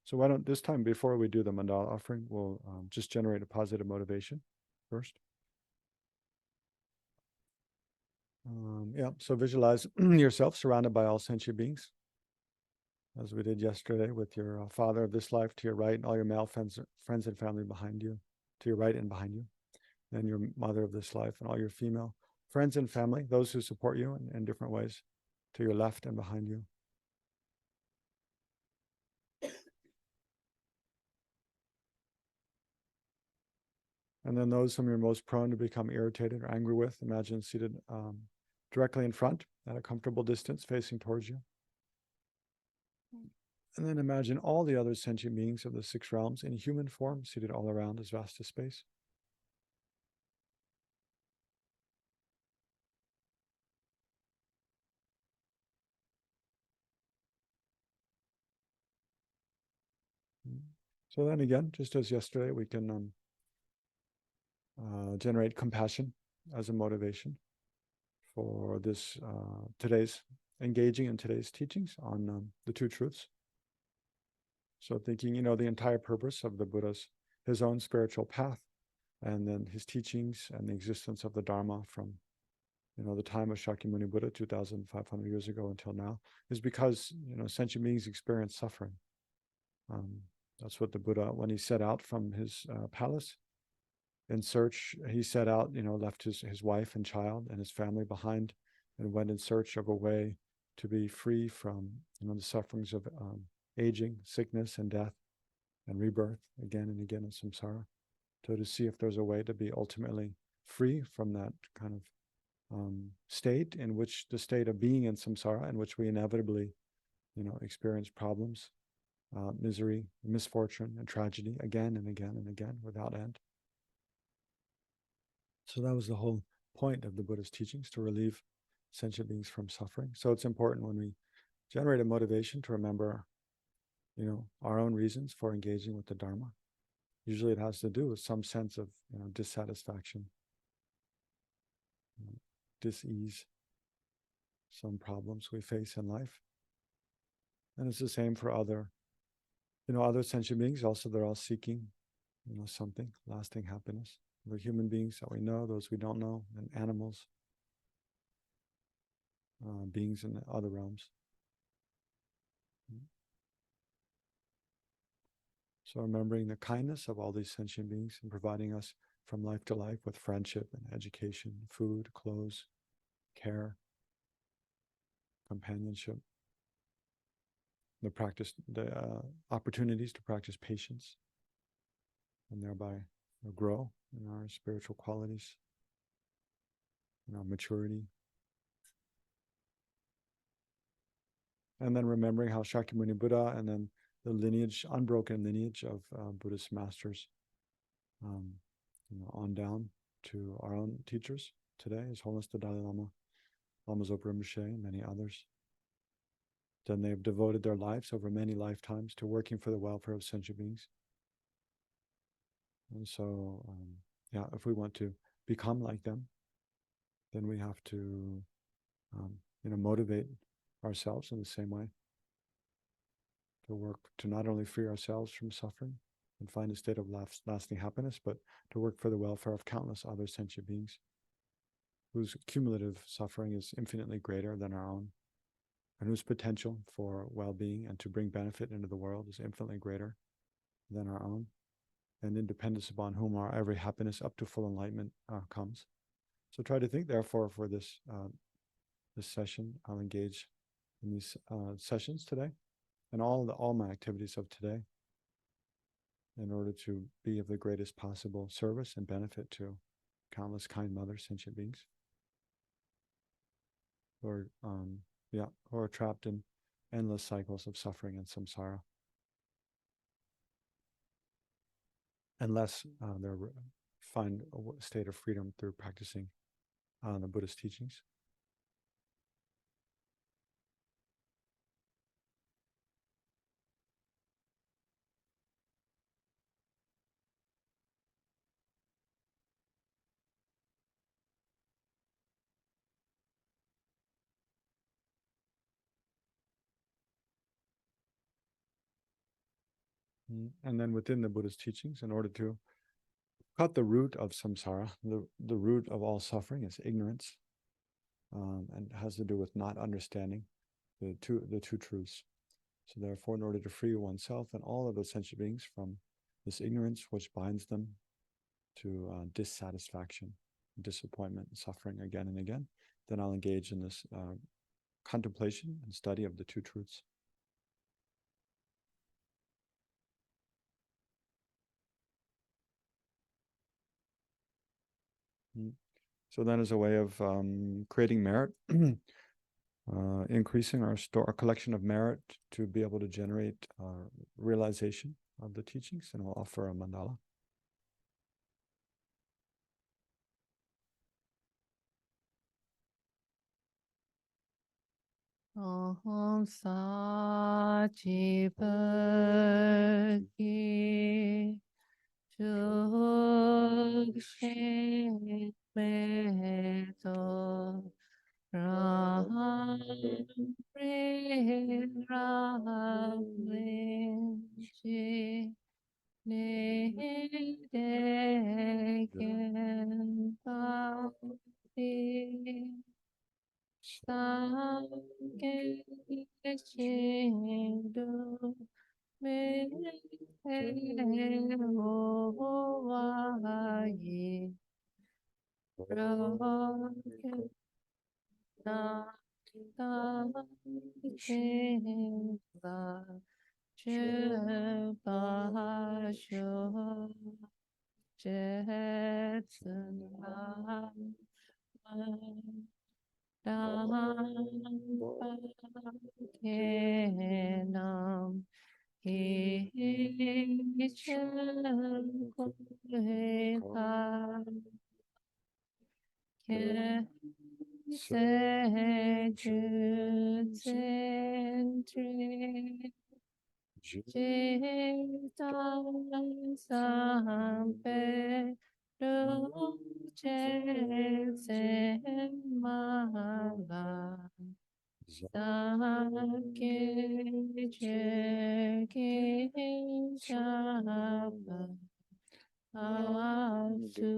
So why don't this time, before we do the mandala offering, we'll just generate a positive motivation first. Yeah, so visualize yourself surrounded by all sentient beings, as we did yesterday with your father of this life to your right, and all your male friends and family behind you, to your right and behind you, and your mother of this life and all your female friends and family, those who support you in different ways, to your left and behind you. And then those whom you're most prone to become irritated or angry with, imagine seated directly in front at a comfortable distance facing towards you. And then imagine all the other sentient beings of the six realms in human form seated all around as vast as space. So then again, just as yesterday, we can generate compassion as a motivation for this today's engaging in today's teachings on the two truths. So thinking, the entire purpose of the Buddha's, his own spiritual path, and then his teachings and the existence of the Dharma from, the time of Shakyamuni Buddha 2,500 years ago until now, is because, sentient beings experience suffering. That's what the Buddha, when he set out from his palace in search, he set out, left his wife and child and his family behind and went in search of a way to be free from, the sufferings of aging, sickness, and death, and rebirth again and again in samsara, to see if there's a way to be ultimately free from that kind of state in which the state of being in samsara, in which we inevitably, experience problems, misery, misfortune, and tragedy again and again and again without end. So that was the whole point of the Buddha's teachings, to relieve sentient beings from suffering. So it's important when we generate a motivation to remember, our own reasons for engaging with the Dharma. Usually it has to do with some sense of, dissatisfaction, dis-ease, some problems we face in life. And it's the same for other sentient beings. Also, they're all seeking, something, lasting happiness. The human beings that we know, those we don't know, and animals, beings in the other realms. So remembering the kindness of all these sentient beings and providing us from life to life with friendship and education, food, clothes, care, companionship, the opportunities to practice patience, and thereby grow in our spiritual qualities, in our maturity. And then remembering how Shakyamuni Buddha and then the lineage, unbroken lineage of Buddhist masters, on down to our own teachers today, His Holiness the Dalai Lama, Lama Zopa Rinpoche, and many others. Then they have devoted their lives over many lifetimes to working for the welfare of sentient beings. And so, if we want to become like them, then we have to, motivate ourselves in the same way, to work to not only free ourselves from suffering and find a state of lasting happiness, but to work for the welfare of countless other sentient beings whose cumulative suffering is infinitely greater than our own, and whose potential for well-being and to bring benefit into the world is infinitely greater than our own, and independence upon whom our every happiness up to full enlightenment comes. So try to think, therefore, for this session, I'll engage in these sessions today and all my activities of today in order to be of the greatest possible service and benefit to countless kind mother sentient beings who are trapped in endless cycles of suffering and samsara, unless they find a state of freedom through practicing the Buddhist teachings. And then within the Buddha's teachings, in order to cut the root of samsara, the root of all suffering is ignorance, and has to do with not understanding the two truths. So therefore, in order to free oneself and all of the sentient beings from this ignorance which binds them to dissatisfaction, disappointment, and suffering again and again, then I'll engage in this contemplation and study of the two truths. So then as a way of creating merit, increasing our collection of merit to be able to generate realization of the teachings, and I'll offer a mandala. Aham Sachi Bhakti Jukshe Meto Ram Re Ram Chi Ne De Gen Bhakti Sangye Shindu Me Ho Vaye Roke Na Ta Chela Cheba Sho Jetsun Kenam Hichel Koeta Ken Seju Zentri Jitan Sampe Do Chen Mala Sake Cheke Chapa Asu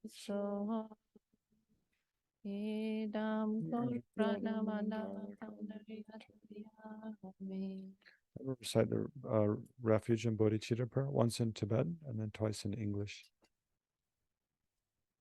So Idam Pranamana Recite the refuge and bodhicitta prayer once in Tibetan and then twice in English.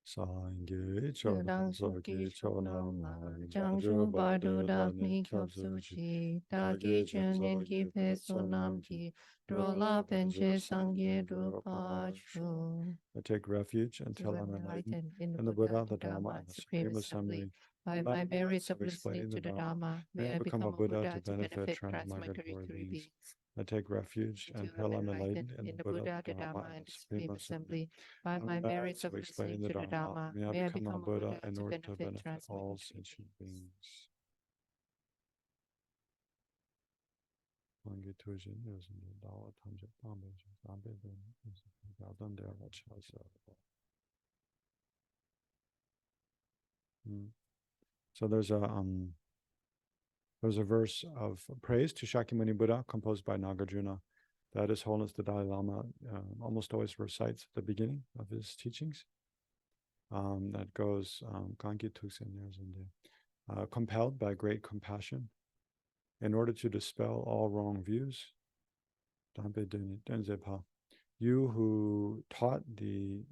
Sangye chodam soki chodam Jangju bardo dapni kyapsuchi dagi chunin ki pesonam ki drola penche sangye drupachu. I take refuge until I'm enlightened in the Buddha, the Dharma, and the Supreme Assembly. By my merits of listening to the Dharma, may I become a Buddha to benefit transmigratory beings. I take refuge until I'm enlightened in the Buddha, the Dharma, and the Supreme Assembly. By my merits of listening to the Dharma, may I become a Buddha in order to benefit all sentient beings. So there's a verse of praise to Shakyamuni Buddha composed by Nagarjuna that His Holiness the Dalai Lama almost always recites at the beginning of his teachings. That goes, compelled by great compassion, in order to dispel all wrong views, you who taught the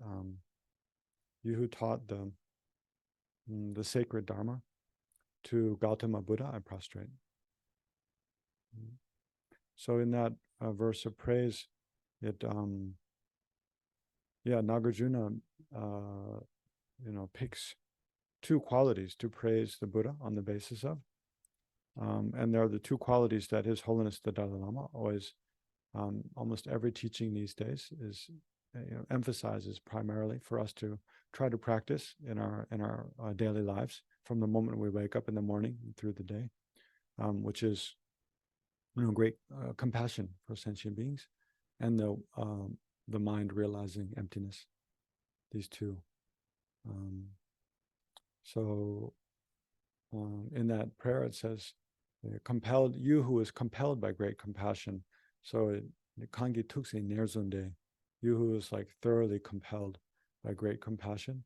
sacred Dharma to Gautama Buddha, I prostrate. So in that verse of praise, it Nagarjuna picks two qualities to praise the Buddha on the basis of, and there are the two qualities that His Holiness the Dalai Lama always, almost every teaching these days is emphasizes primarily for us to try to practice in our daily lives from the moment we wake up in the morning through the day, which is great compassion for sentient beings, and the mind realizing emptiness. These two. In that prayer it says, compelled, you who is compelled by great compassion. So Kangi tukse nerzunde, you who is like thoroughly compelled by great compassion,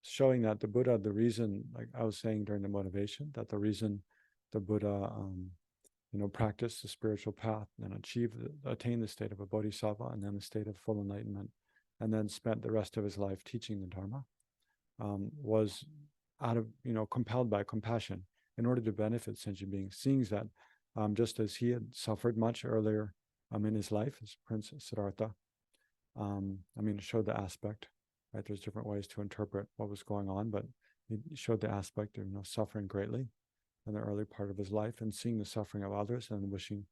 showing that the Buddha, the reason, like I was saying during the motivation, that the reason the Buddha, practiced the spiritual path and attained the state of a bodhisattva and then the state of full enlightenment, and then spent the rest of his life teaching the Dharma, was out of, compelled by compassion in order to benefit sentient beings, seeing that just as he had suffered much earlier in his life as Prince Siddhartha, it showed the aspect, right? There's different ways to interpret what was going on, but it showed the aspect of suffering greatly in the early part of his life and seeing the suffering of others and wishing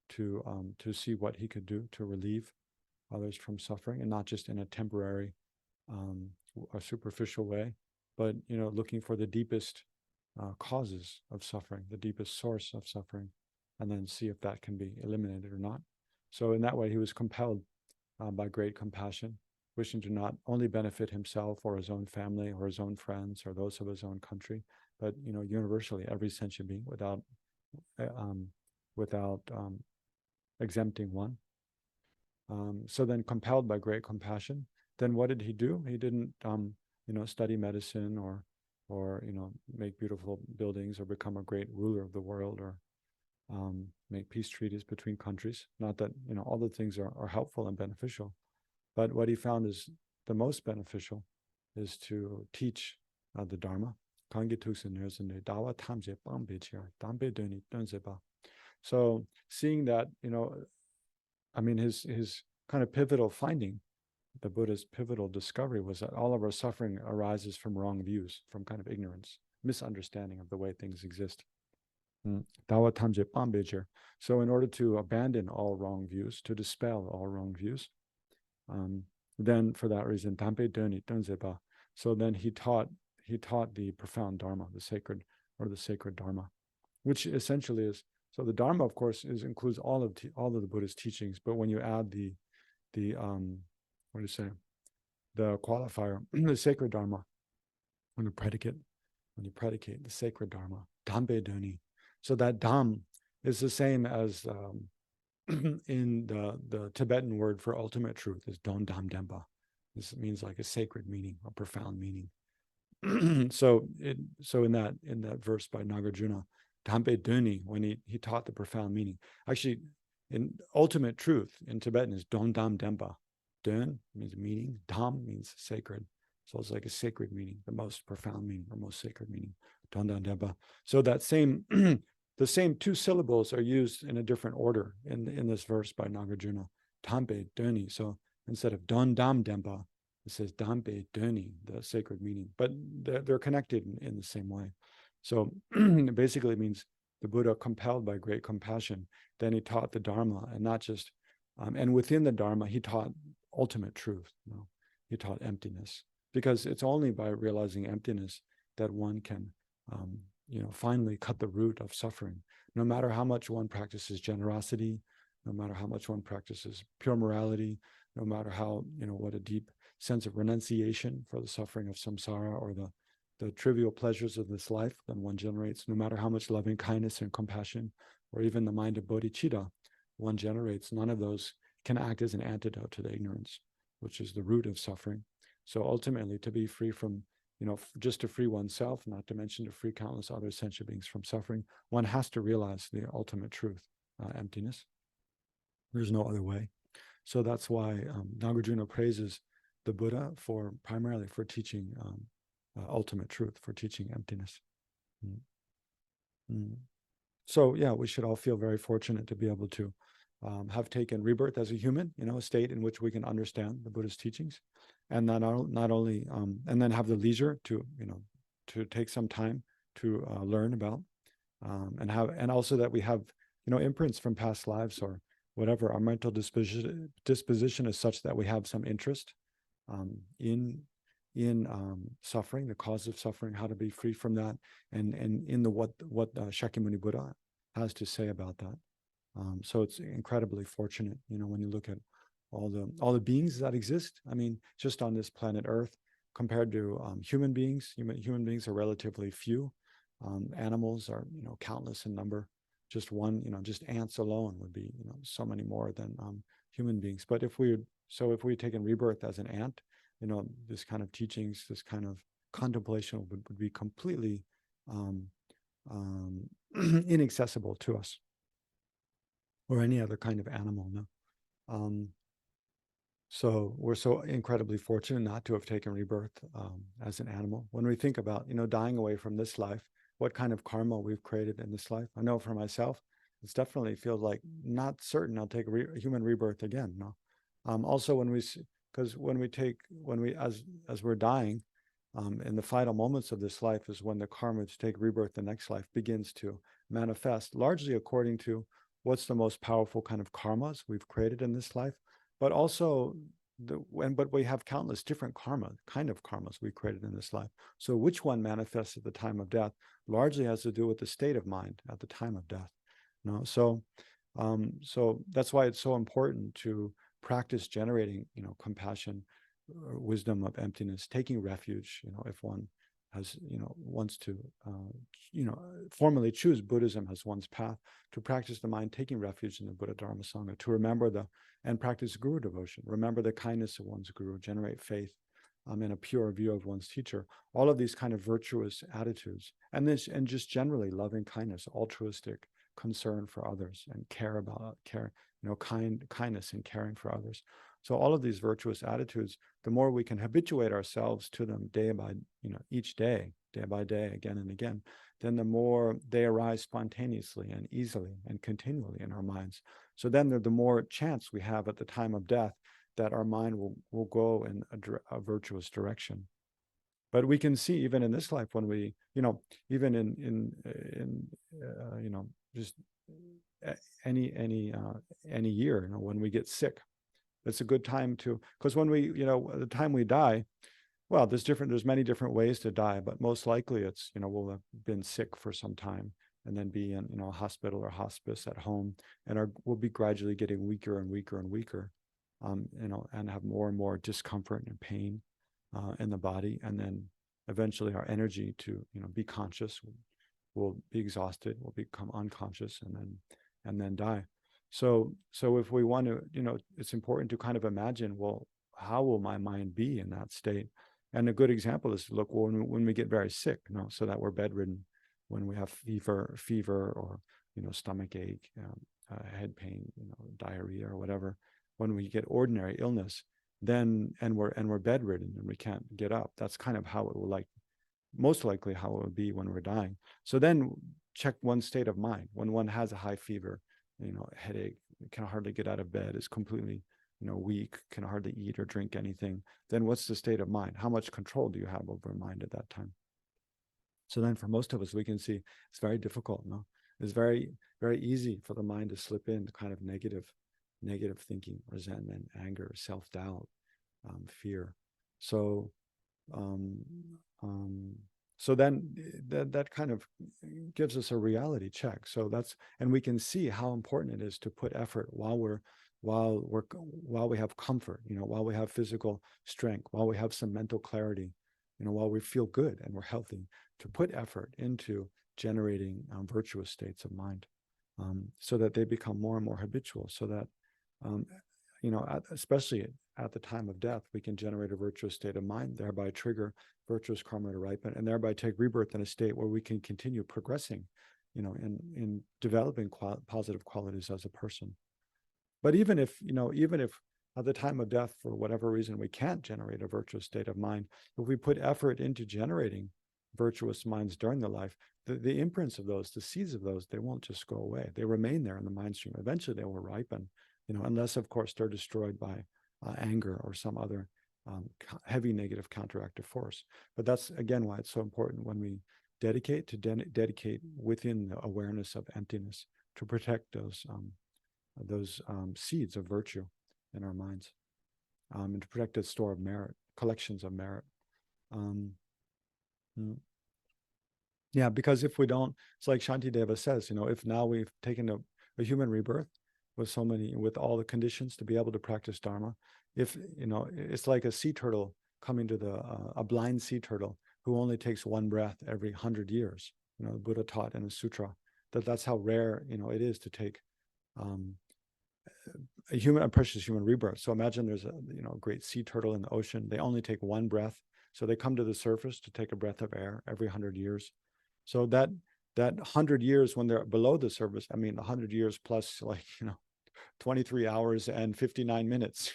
to see what he could do to relieve others from suffering, and not just in a temporary or superficial way, but looking for the deepest causes of suffering, the deepest source of suffering, and then see if that can be eliminated or not. So in that way, he was compelled by great compassion, wishing to not only benefit himself or his own family or his own friends or those of his own country, but universally every sentient being without exempting one. So then, compelled by great compassion, then what did he do? He didn't study medicine or make beautiful buildings or become a great ruler of the world or make peace treaties between countries. Not that all the things are helpful and beneficial, but what he found is the most beneficial is to teach the Dharma. So seeing that, his kind of pivotal finding, the Buddha's pivotal discovery, was that all of our suffering arises from wrong views, from kind of ignorance, misunderstanding of the way things exist. So in order to abandon all wrong views, to dispel all wrong views, then for that reason, so then he taught the profound Dharma, the sacred Dharma, which essentially is, so the Dharma, of course, includes all of the Buddha's teachings, but when you add the the qualifier, the sacred Dharma, when you predicate the sacred Dharma, Dambe Doni. So that Dham is the same as in the Tibetan word for ultimate truth is Don Dham Dempa. This means like a sacred meaning, a profound meaning. So in that verse by Nagarjuna, Dampe Duni, when he taught the profound meaning, actually in ultimate truth in Tibetan is Don Dam Dempa. Dun means meaning, Dam means sacred. So it's like a sacred meaning, the most profound meaning, or most sacred meaning, Don Dam Dempa. So that same the same two syllables are used in a different order in this verse by Nagarjuna. Dampe Duni. So instead of Don Dam Dempa, it says Dampe Duni, the sacred meaning, but they're connected in the same way. So basically it means the Buddha, compelled by great compassion, then he taught the Dharma, and not just, and within the Dharma, he taught ultimate truth. He taught emptiness, because it's only by realizing emptiness that one can, finally cut the root of suffering. No matter how much one practices generosity, no matter how much one practices pure morality, no matter how, what a deep sense of renunciation for the suffering of samsara or the trivial pleasures of this life that one generates, no matter how much loving kindness and compassion, or even the mind of bodhicitta one generates, none of those can act as an antidote to the ignorance, which is the root of suffering. So ultimately, to be free from, just to free oneself, not to mention to free countless other sentient beings from suffering, one has to realize the ultimate truth, emptiness. There's no other way. So that's why Nagarjuna praises the Buddha primarily for teaching ultimate truth, for teaching emptiness. So yeah, we should all feel very fortunate to be able to have taken rebirth as a human, a state in which we can understand the Buddha's teachings, and not only and then have the leisure to take some time to learn about and also that we have imprints from past lives or whatever. Our mental disposition is such that we have some interest in suffering, the cause of suffering, how to be free from that, and in what Shakyamuni Buddha has to say about that. So it's incredibly fortunate, when you look at all the beings that exist. Just on this planet Earth, compared to human beings, human beings are relatively few. Animals are countless in number. Just one, just ants alone would be so many more than human beings. But if we taken rebirth as an ant, this kind of teachings, this kind of contemplation would be completely inaccessible to us, or any other kind of animal. No. So we're so incredibly fortunate not to have taken rebirth as an animal. When we think about, dying away from this life, what kind of karma we've created in this life. I know for myself, it's definitely feels like not certain I'll take a human rebirth again. No. Also, because when we as we're dying, in the final moments of this life is when the karma to take rebirth the next life begins to manifest, largely according to what's the most powerful kind of karmas we've created in this life. But also, but we have countless different kind of karmas we created in this life. So which one manifests at the time of death largely has to do with the state of mind at the time of death. So that's why it's so important to practice generating, compassion, wisdom of emptiness, taking refuge, if one has, wants to, formally choose Buddhism as one's path, to practice the mind, taking refuge in the Buddha, Dharma, Sangha, to remember and practice guru devotion, remember the kindness of one's guru, generate faith in a pure view of one's teacher, all of these kind of virtuous attitudes, and just generally loving kindness, altruistic concern for others, and kindness and caring for others. So all of these virtuous attitudes, the more we can habituate ourselves to them each day, day by day, again and again, then the more they arise spontaneously and easily and continually in our minds. So then the more chance we have at the time of death that our mind will go in a virtuous direction. But we can see even in this life, when we, even in just any year, when we get sick, it's a good time to, because when we, the time we die, well, there's many different ways to die, but most likely it's, we'll have been sick for some time and then be in, a hospital or hospice at home, and we'll be gradually getting weaker and weaker and weaker, and have more and more discomfort and pain in the body. And then eventually our energy to, be conscious will be exhausted, will become unconscious, and then die. So if we want to, it's important to kind of imagine, well, how will my mind be in that state? And a good example is to look when we get very sick, so that we're bedridden, when we have fever or, stomach ache, head pain, diarrhea or whatever. When we get ordinary illness, then and we're bedridden and we can't get up. That's kind of how it will most likely how it would be when we're dying. So then check one's state of mind when one has a high fever, headache, can hardly get out of bed, is completely, weak, can hardly eat or drink anything. Then what's the state of mind? How much control do you have over mind at that time? So then for most of us, we can see it's very difficult. It's very, very easy for the mind to slip in kind of negative thinking, resentment, anger, self-doubt, fear. So then that kind of gives us a reality check. So and we can see how important it is to put effort while we have comfort, while we have physical strength, while we have some mental clarity, while we feel good and we're healthy, to put effort into generating virtuous states of mind, so that they become more and more habitual, so that especially at the time of death, we can generate a virtuous state of mind, thereby trigger virtuous karma to ripen, and thereby take rebirth in a state where we can continue progressing, in developing positive qualities as a person. But even if at the time of death, for whatever reason, we can't generate a virtuous state of mind, if we put effort into generating virtuous minds during the life, the imprints of those, the seeds of those, they won't just go away. They remain there in the mind stream. Eventually they will ripen, unless of course they're destroyed by anger or some other heavy negative counteractive force. But that's again why it's so important when we dedicate within the awareness of emptiness, to protect those seeds of virtue in our minds, and to protect the store of merit, collections of merit. Yeah, because if we don't, it's like Shantideva says, if now we've taken a human rebirth with all the conditions to be able to practice Dharma, if, it's like a sea turtle coming to a blind sea turtle who only takes one breath every 100 years. The Buddha taught in a sutra that's how rare, it is to take a precious human rebirth. So imagine there's a great sea turtle in the ocean. They only take one breath, so they come to the surface to take a breath of air every 100 years. So that 100 years when they're below the surface, I mean 100 years plus 23 hours and 59 minutes,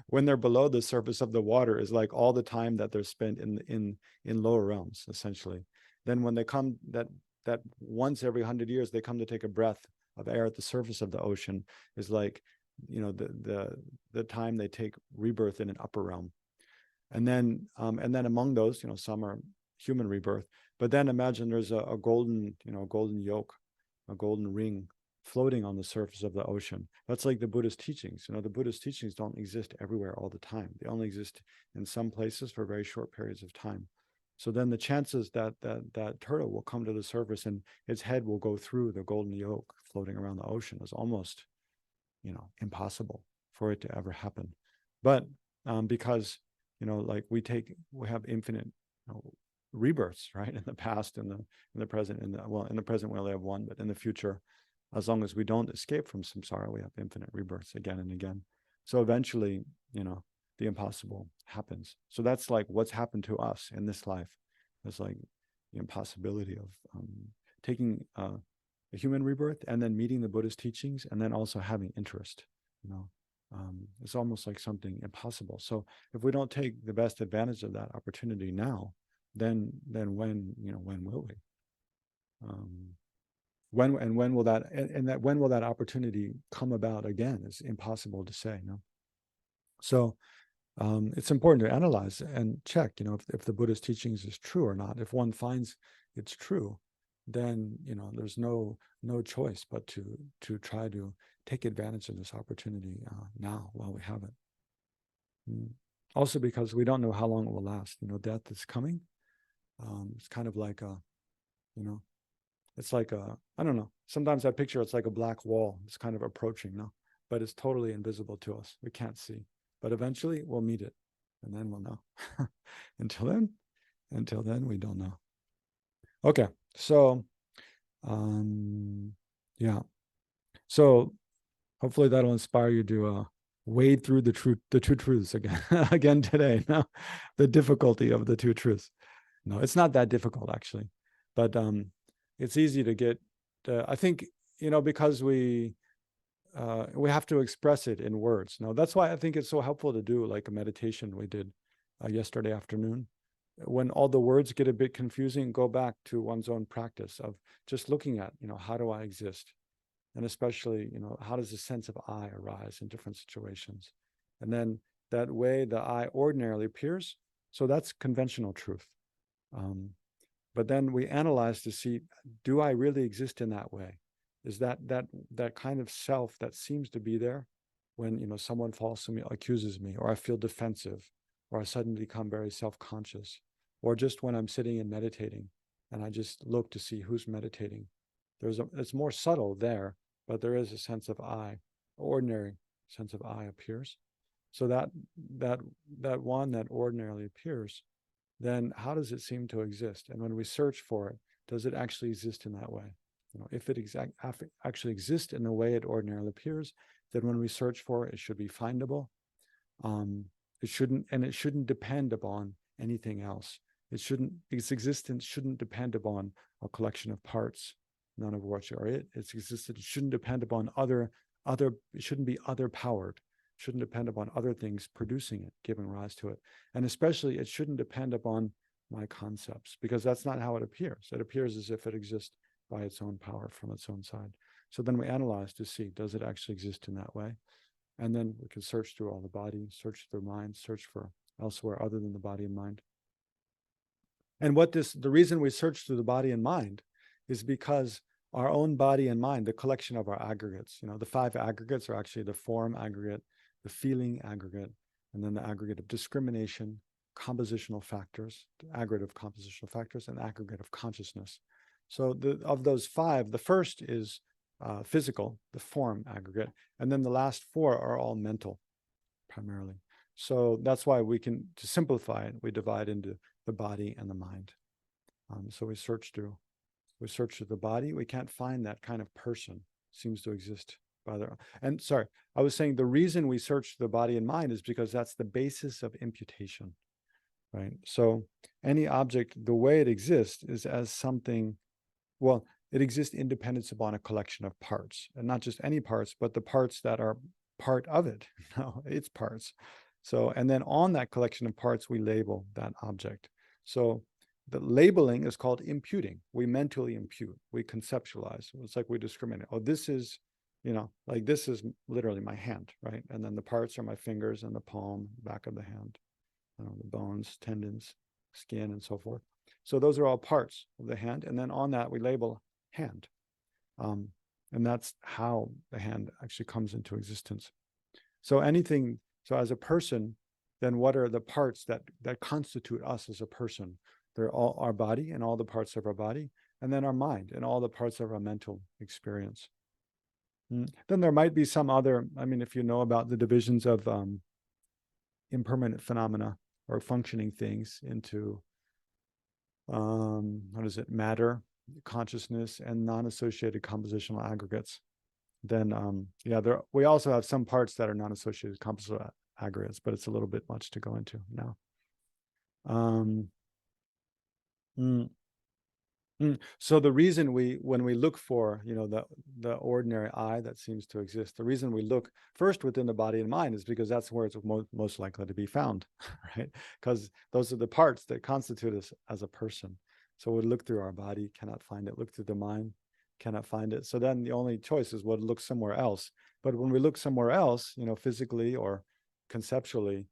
when they're below the surface of the water is like all the time that they're spent in lower realms, essentially. Then when they come, that once every 100 years they come to take a breath of air at the surface of the ocean is like, the time they take rebirth in an upper realm. And then among those, some are human rebirth. But then imagine there's a golden yoke, a golden ring floating on the surface of the ocean. That's like the Buddhist teachings. The Buddhist teachings don't exist everywhere all the time. They only exist in some places for very short periods of time. So then the chances that turtle will come to the surface and its head will go through the golden yoke floating around the ocean is almost, impossible for it to ever happen. But because, like we have infinite, rebirths, right? In the past, in the present, in the present we only have one, but in the future, as long as we don't escape from samsara, we have infinite rebirths again and again. So eventually, the impossible happens. So that's like what's happened to us in this life. It's like the impossibility of taking a human rebirth and then meeting the Buddhist teachings and then also having interest. It's almost like something impossible. So if we don't take the best advantage of that opportunity now, then when will we? When will that opportunity come about again? It's impossible to say. So it's important to analyze and check, if the Buddhist teachings is true or not. If one finds it's true, then there's no choice but to try to take advantage of this opportunity now while we have it. Also because we don't know how long it will last. Death is coming. It's kind of like it's like I don't know. Sometimes I picture it's like a black wall. It's kind of approaching, but it's totally invisible to us. We can't see. But eventually we'll meet it, and then we'll know. Until then, we don't know. Okay, so yeah. So hopefully that'll inspire you to wade through the two truths again today. The difficulty of the two truths. No, it's not that difficult actually, but it's easy to get. I think because we have to express it in words. That's why I think it's so helpful to do like a meditation we did yesterday afternoon. When all the words get a bit confusing, go back to one's own practice of just looking at, how do I exist? And especially, how does the sense of I arise in different situations? And then that way the I ordinarily appears. So that's conventional truth. But then we analyze to see, do I really exist in that way? Is that kind of self that seems to be there when someone falsely accuses me, or I feel defensive, or I suddenly become very self-conscious, or just when I'm sitting and meditating and I just look to see who's meditating. It's more subtle there, but there is a sense of I, ordinary sense of I appears. So that one that ordinarily appears, then how does it seem to exist? And when we search for it, does it actually exist in that way? If it actually exists in the way it ordinarily appears, then when we search for it, it should be findable. It shouldn't depend upon anything else. Its existence shouldn't depend upon a collection of parts, none of which are it. Its existence shouldn't depend upon it shouldn't be other powered. Shouldn't depend upon other things producing it, giving rise to it. And especially it shouldn't depend upon my concepts, because that's not how it appears. It appears as if it exists by its own power from its own side. So then we analyze to see, does it actually exist in that way? And then we can search through all the body, search through mind, search for elsewhere other than the body and mind. And the reason we search through the body and mind is because our own body and mind, the collection of our aggregates, the 5 aggregates are actually the form aggregate, the feeling aggregate, and then the aggregate of discrimination, compositional factors, aggregate of compositional factors, and aggregate of consciousness. So of those 5, the first is physical, the form aggregate, and then the last 4 are all mental, primarily. So that's why to simplify it, we divide into the body and the mind. So we search through the body. We can't find that kind of person seems to exist by their own. And sorry, I was saying the reason we search the body and mind is because that's the basis of imputation, right? So any object, the way it exists is as something, well, it exists independent upon a collection of parts, and not just any parts, but the parts that are part of it, its parts. So, and then on that collection of parts, we label that object. So the labeling is called imputing. We mentally impute, we conceptualize. It's like we discriminate. Oh, this is, like this is literally my hand, right? And then the parts are my fingers and the palm, back of the hand, the bones, tendons, skin, and so forth. So those are all parts of the hand. And then on that, we label hand. And that's how the hand actually comes into existence. So anything, so as a person, then what are the parts that constitute us as a person? They're all our body and all the parts of our body, and then our mind and all the parts of our mental experience. Then there might be some other, if you know about the divisions of impermanent phenomena or functioning things into, matter, consciousness, and non-associated compositional aggregates, then we also have some parts that are non-associated compositional aggregates, but it's a little bit much to go into now. So the reason when we look for, the ordinary I that seems to exist, the reason we look first within the body and mind is because that's where it's most likely to be found, right? Because those are the parts that constitute us as a person. So we look through our body, cannot find it. Look through the mind, cannot find it. So then the only choice is what, look somewhere else. But when we look somewhere else, physically or conceptually,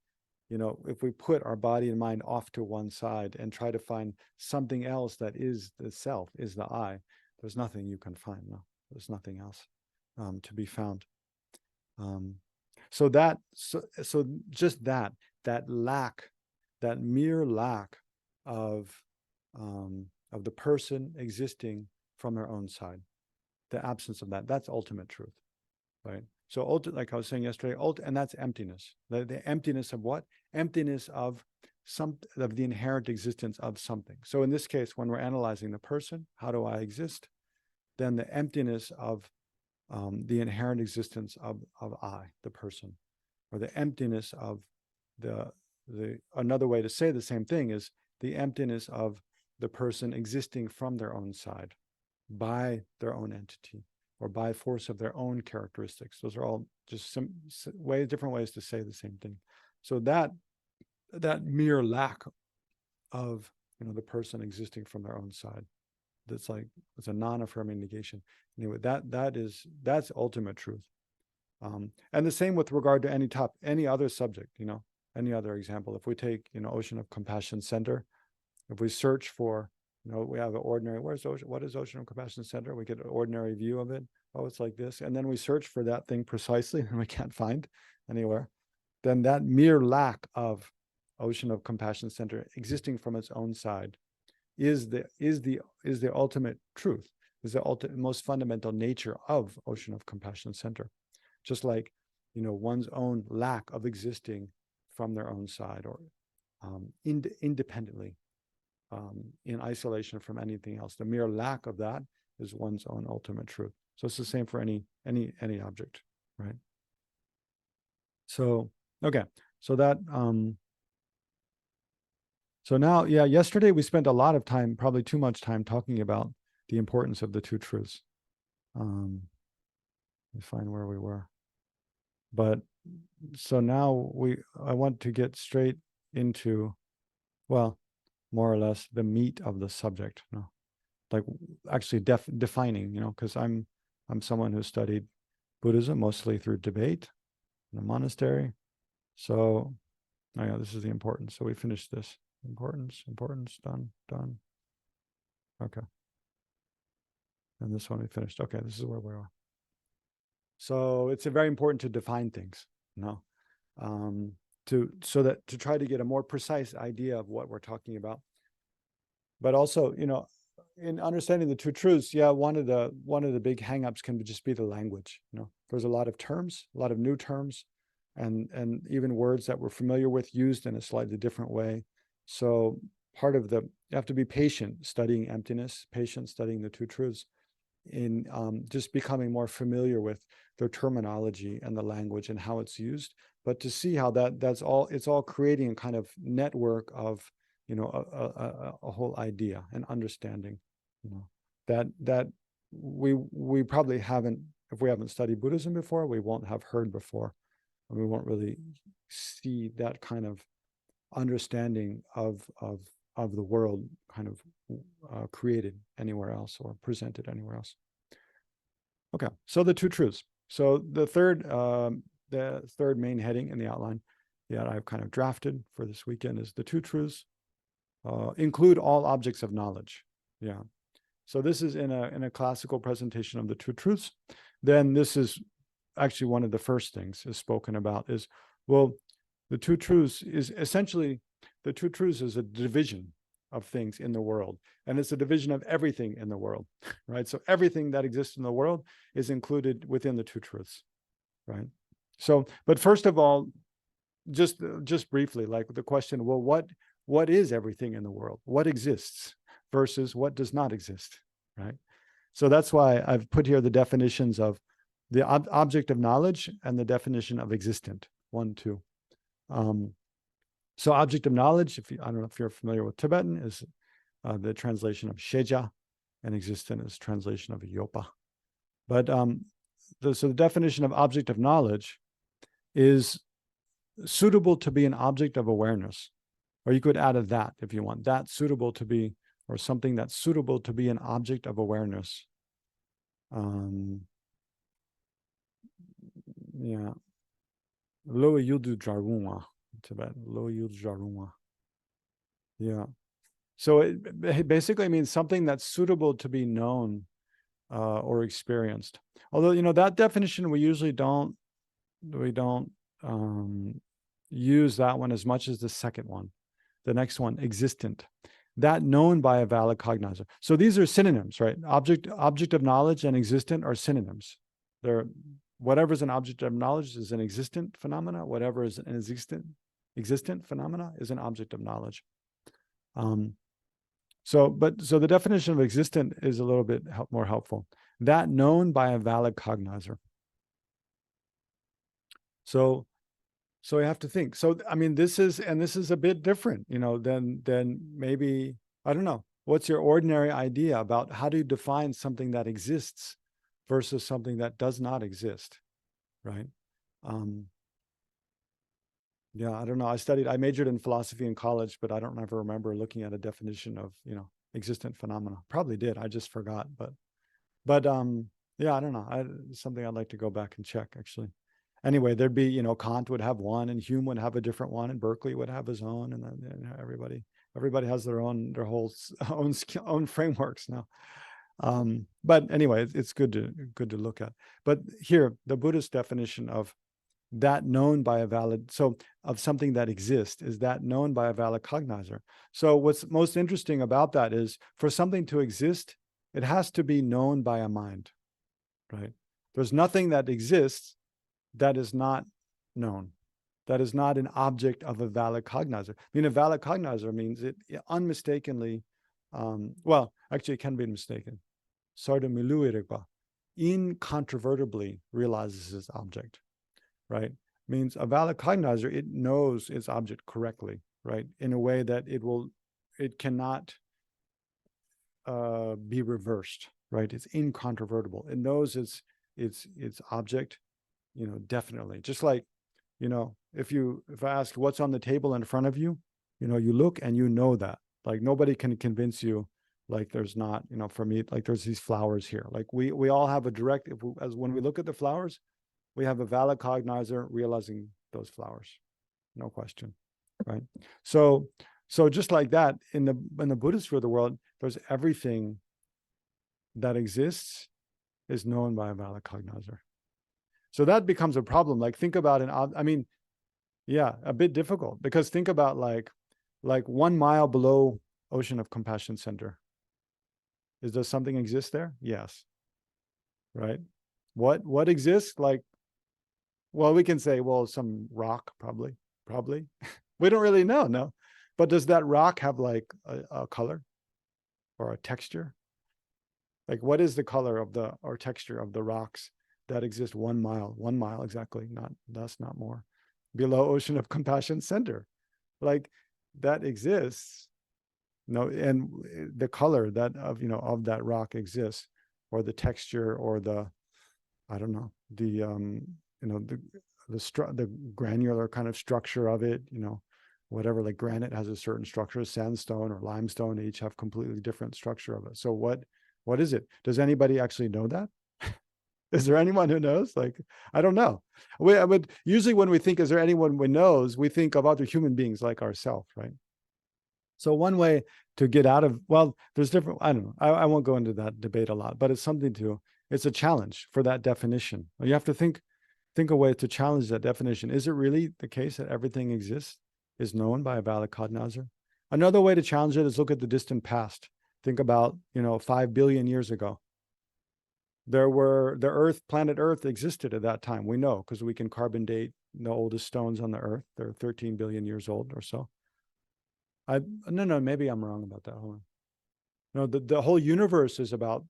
if we put our body and mind off to one side and try to find something else that is the self, is the I, there's nothing you can find. No, there's nothing else to be found. So just that lack, that mere lack of the person existing from their own side, the absence of that's ultimate truth, right? So like I was saying yesterday, and that's emptiness. The emptiness of what? Emptiness of the inherent existence of something. So in this case, when we're analyzing the person, how do I exist? Then the emptiness of the inherent existence of I, the person, or the emptiness of the another way to say the same thing is the emptiness of the person existing from their own side, by their own entity, or by force of their own characteristics. Those are all just different ways to say the same thing. So that mere lack of the person existing from their own side, it's a non-affirming negation. Anyway, that's ultimate truth. And the same with regard to any other subject, any other example. If we take Ocean of Compassion Center, if we search for, we have an ordinary, what is Ocean of Compassion Center? We get an ordinary view of it. Oh, it's like this. And then we search for that thing precisely and we can't find anywhere. Then that mere lack of Ocean of Compassion Center existing from its own side is the ultimate truth, is the most fundamental nature of Ocean of Compassion Center. Just like, one's own lack of existing from their own side or independently. In isolation from anything else. The mere lack of that is one's own ultimate truth. So it's the same for any object, right? So, okay. So that, so now, yesterday we spent a lot of time, probably too much time, talking about the importance of the two truths. Let me find where we were. But so now I want to get straight into, well, more or less the meat of the subject, like actually defining, because I'm someone who studied Buddhism mostly through debate in a monastery. So, this is the importance. So we finished this. Importance, done. Okay. And this one we finished. Okay, this is where we are. So it's very important to define things, to try to get a more precise idea of what we're talking about. But also, in understanding the two truths, one of the big hangups can just be the language. There's a lot of terms, a lot of new terms, and even words that we're familiar with used in a slightly different way. So you have to be patient studying emptiness, patient studying the two truths, just becoming more familiar with their terminology and the language and how it's used, but to see how it's all creating a kind of network of, a whole idea and understanding, that we probably haven't, if we haven't studied Buddhism before, we won't have heard before, and we won't really see that kind of understanding of the world kind of created anywhere else or presented anywhere else. Okay, so the two truths. So the third main heading in the outline that I've kind of drafted for this weekend is the two truths include all objects of knowledge. Yeah. So this is in a classical presentation of the two truths. Then this is actually one of the first things is spoken about is, well, the two truths is essentially, the two truths is a division of things in the world. And it's a division of everything in the world, right? So everything that exists in the world is included within the two truths, right? So, but first of all, just briefly, like the question, well, what is everything in the world? What exists versus what does not exist, right? So that's why I've put here the definitions of the object of knowledge and the definition of existent, 1, 2. So object of knowledge, I don't know if you're familiar with Tibetan, is the translation of sheja, and existent is translation of yopa. But so the definition of object of knowledge is suitable to be an object of awareness, or you could add a that if you want, that suitable to be, or something that's suitable to be an object of awareness. Yeah. Lo yudu jarunwa, Tibetan. Lo yudu jarunwa. Yeah. So it basically means something that's suitable to be known or experienced. Although, that definition we usually don't use that one as much as the second one. The next one, existent. That known by a valid cognizer. So these are synonyms, right? Object of knowledge and existent are synonyms. Whatever's an object of knowledge is an existent phenomena. Whatever is an existent phenomena is an object of knowledge. So the definition of existent is a little bit more helpful. That known by a valid cognizer. So you have to think. So I mean, this is a bit different, than maybe, I don't know. What's your ordinary idea about how do you define something that exists versus something that does not exist, right? Yeah, I don't know. I majored in philosophy in college, but I don't ever remember looking at a definition of, existent phenomena. Probably did. I just forgot. But yeah, I don't know. It's something I'd like to go back and check, actually. Anyway, there'd be, Kant would have one, and Hume would have a different one, and Berkeley would have his own, and then everybody has their whole own frameworks now. But anyway, it's good to look at. But here, the Buddhist definition of that known by a valid, so of something that exists, is that known by a valid cognizer. So what's most interesting about that is, for something to exist, it has to be known by a mind, right? There's nothing that exists that is not known, that is not an object of a valid cognizer. I mean, a valid cognizer means it unmistakably, well, actually it can be mistaken. Sarda miluirikpa, incontrovertibly realizes its object, right? Means a valid cognizer, it knows its object correctly, right? In a way that it cannot be reversed, right? It's incontrovertible. It knows its object, definitely. Just like, if I ask what's on the table in front of you, you look and that. Like, nobody can convince you, like, there's not, for me, like, there's these flowers here. Like, we all have a direct, as when we look at the flowers, we have a valid cognizer realizing those flowers, no question, right? So just like that, in the Buddhist view of the world, there's everything that exists is known by a valid cognizer. So that becomes a problem. Like, think about a bit difficult, because think about like 1 mile below Ocean of Compassion Center. Does something exist there? Yes. Right? What exists? Like, well, we can say, well, some rock, probably. We don't really know, no. But does that rock have like a color or a texture? Like, what is the color of the, or texture of the rocks that exist 1 mile exactly, not less, not more, below ocean of compassion center? Like, that exists. No, and the color that of, of that rock exists, or the texture, or the, I don't know, the the granular kind of structure of it, whatever. Like granite has a certain structure, sandstone or limestone, they each have completely different structure of it. So what is it? Does anybody actually know that? Is there anyone who knows? Like, I don't know. I would usually, when we think, is there anyone who knows, we think of other human beings like ourselves, right? So one way to get out of, well, there's different, I don't know, I won't go into that debate a lot, but it's something to, it's a challenge for that definition. You have to think a way to challenge that definition. Is it really the case that everything exists, is known by a valid cognizer? Another way to challenge it is look at the distant past. Think about, 5 billion years ago. Planet Earth existed at that time. We know because we can carbon date the oldest stones on the Earth. They're 13 billion years old or so. No, maybe I'm wrong about that. Hold on. No, the whole universe is about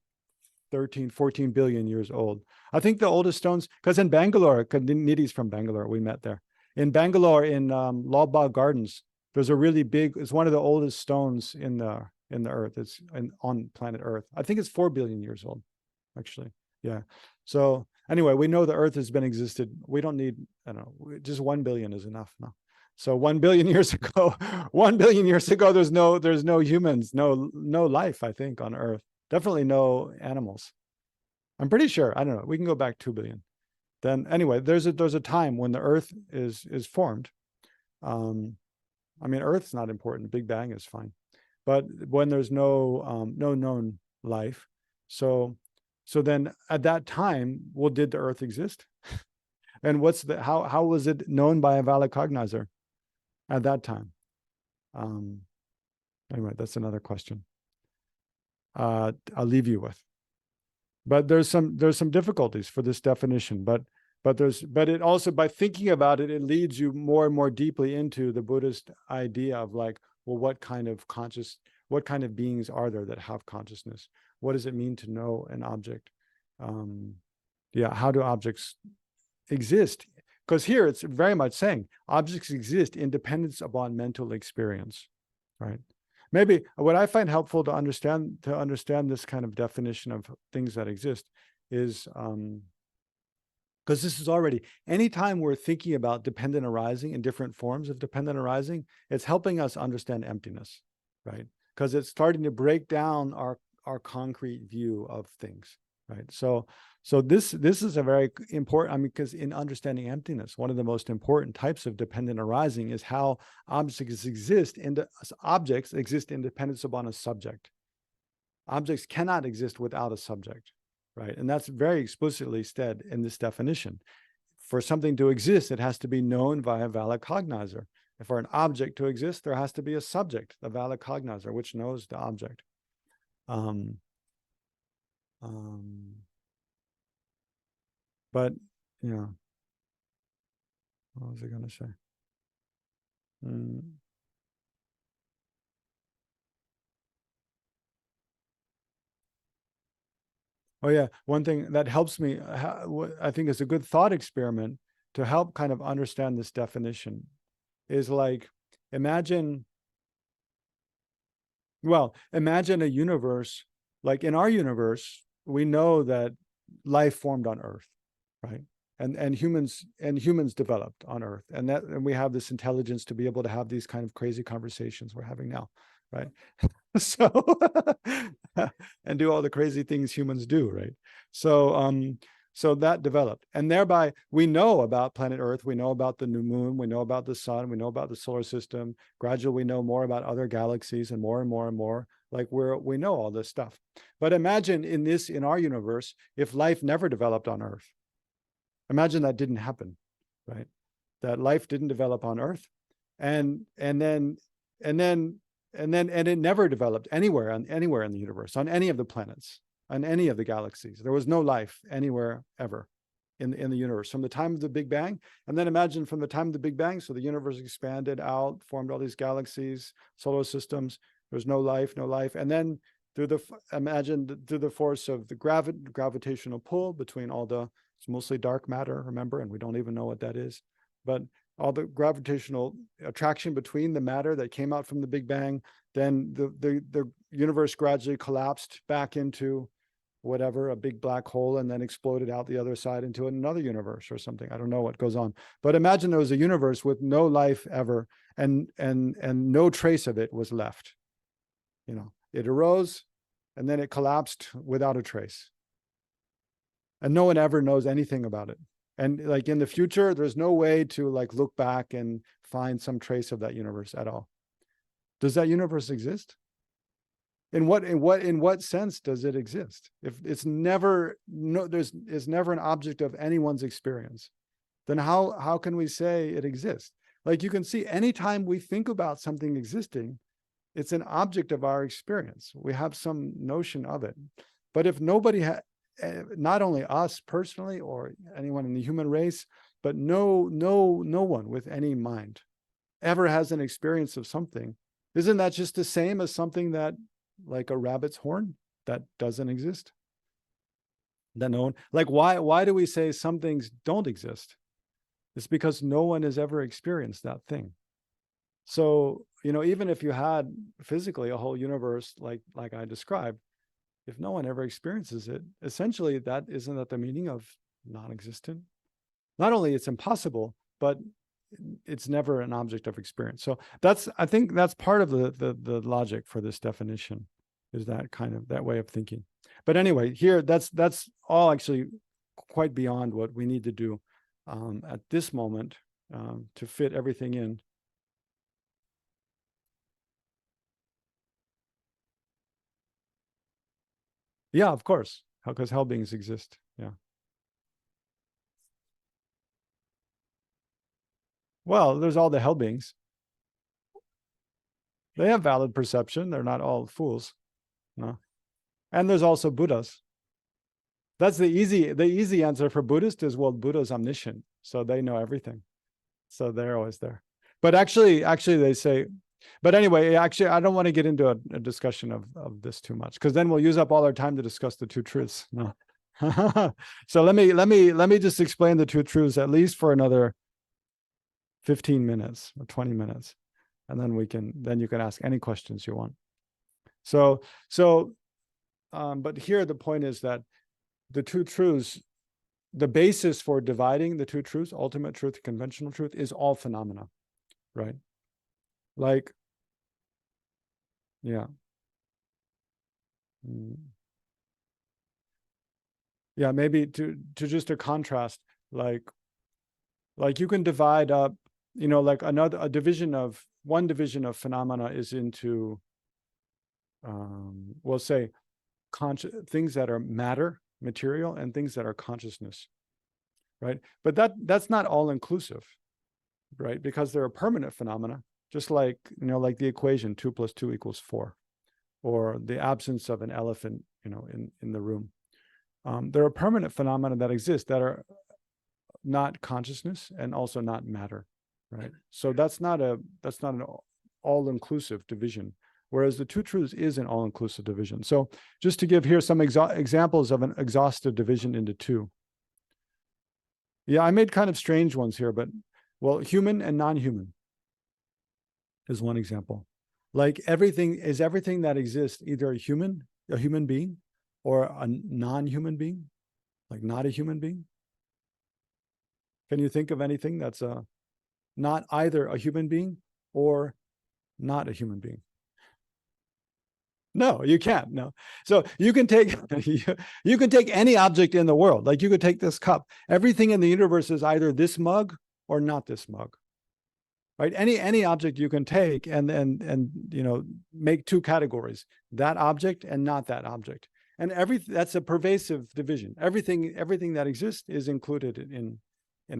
13, 14 billion years old. I think the oldest stones, because in Bangalore, Nidhi's from Bangalore, we met there. In Bangalore, in Lal Bagh Gardens, there's a really big, it's one of the oldest stones in the Earth. It's on planet Earth. I think it's 4 billion years old, actually. Yeah. So anyway, we know the Earth has been existed. We don't need, I don't know, just 1 billion is enough now. So 1 billion years ago, 1 billion years ago, there's no humans, no life, I think, on Earth. Definitely no animals. I'm pretty sure. I don't know. We can go back 2 billion. Then anyway, there's a time when the Earth is formed. I mean, Earth's not important. Big Bang is fine, but when there's no known life, so then at that time, well, did the Earth exist? And how was it known by a valid cognizer at that time? Anyway, that's another question. I'll leave you with. But there's some difficulties for this definition. But it also, by thinking about it, it leads you more and more deeply into the Buddhist idea of like, well, what kind of beings are there that have consciousness? What does it mean to know an object? How do objects exist? Because here it's very much saying objects exist independent upon mental experience, right? Maybe what I find helpful to understand this kind of definition of things that exist is because this is already, anytime we're thinking about dependent arising and different forms of dependent arising, it's helping us understand emptiness, right? Because it's starting to break down our concrete view of things, right? So this is a very important, I mean, because in understanding emptiness, one of the most important types of dependent arising is how objects exist independent upon a subject. Objects cannot exist without a subject, right? And that's very explicitly said in this definition. For something to exist, it has to be known by a valid cognizer. And for an object to exist, there has to be a subject, a valid cognizer, which knows the object. But yeah, what was I going to say? Oh yeah, one thing that helps me, I think is a good thought experiment to help kind of understand this definition is like, imagine a universe, like in our universe, we know that life formed on Earth, right? And humans developed on Earth, and we have this intelligence to be able to have these kind of crazy conversations we're having now, right? So and do all the crazy things humans do, right? So that developed, and thereby we know about planet Earth, we know about the new moon, we know about the sun, we know about the solar system. Gradually, we know more about other galaxies, and more and more and more. Like we know all this stuff. But imagine in our universe, if life never developed on Earth. Imagine that didn't happen, right? That life didn't develop on Earth, and it never developed anywhere in the universe, on any of the planets, on any of the galaxies. There was no life anywhere ever in the universe from the time of the Big Bang. And then imagine from the time of the Big Bang, so the universe expanded out, formed all these galaxies, solar systems. There's no life, and then through the force of the gravitational pull between all the, it's mostly dark matter, remember, and we don't even know what that is, but all the gravitational attraction between the matter that came out from the Big Bang, then the universe gradually collapsed back into whatever, a big black hole, and then exploded out the other side into another universe or something. I don't know what goes on, but imagine there was a universe with no life ever, and no trace of it was left. It arose and then it collapsed without a trace, and no one ever knows anything about it. And like in the future, there's no way to like look back and find some trace of that universe at all. Does that universe exist? In what sense does it exist? If it's never an object of anyone's experience, then how can we say it exists? Like you can see, anytime we think about something existing, it's an object of our experience. We have some notion of it. But if nobody not only us personally or anyone in the human race, but no one with any mind ever has an experience of something, isn't that just the same as something that, like a rabbit's horn, that doesn't exist? That no one, like why do we say some things don't exist? It's because no one has ever experienced that thing. So, even if you had physically a whole universe like I described, if no one ever experiences it, essentially isn't that the meaning of non-existent? Not only it's impossible, but it's never an object of experience. So I think that's part of the logic for this definition, is that kind of that way of thinking. But anyway, here that's all actually quite beyond what we need to do at this moment to fit everything in. Yeah, of course, because hell beings exist. Yeah. Well, there's all the hell beings. They have valid perception. They're not all fools. No. And there's also Buddhas. That's the easy answer for Buddhist is, well, Buddha's omniscient, so they know everything. So they're always there. But actually they say, but anyway, actually, I don't want to get into a discussion of this too much, because then we'll use up all our time to discuss the two truths. No. So let me just explain the two truths at least for another 15 minutes or 20 minutes. And then you can ask any questions you want. But here the point is that the two truths, the basis for dividing the two truths, ultimate truth, conventional truth, is all phenomena, right? Like, yeah. Yeah, maybe to just a contrast, like you can divide up, like one division of phenomena is into, we'll say, things that are matter, material, and things that are consciousness, right? But that's not all inclusive, right? Because there are permanent phenomena, just like, like the equation 2 + 2 = 4, or the absence of an elephant, in the room. There are permanent phenomena that exist that are not consciousness and also not matter, right? So that's not an all-inclusive division, whereas the two truths is an all-inclusive division. So just to give here some examples of an exhaustive division into two. Yeah, I made kind of strange ones here, but, well, human and non-human is one example. Like everything that exists either a human being, or a non-human being, like not a human being? Can you think of anything that's not either a human being or not a human being? No, you can't. No. So you can take you can take any object in the world. Like you could take this cup. Everything in the universe is either this mug or not this mug. Right? Any object you can take and make two categories: that object and not that object. And that's a pervasive division. Everything that exists is included in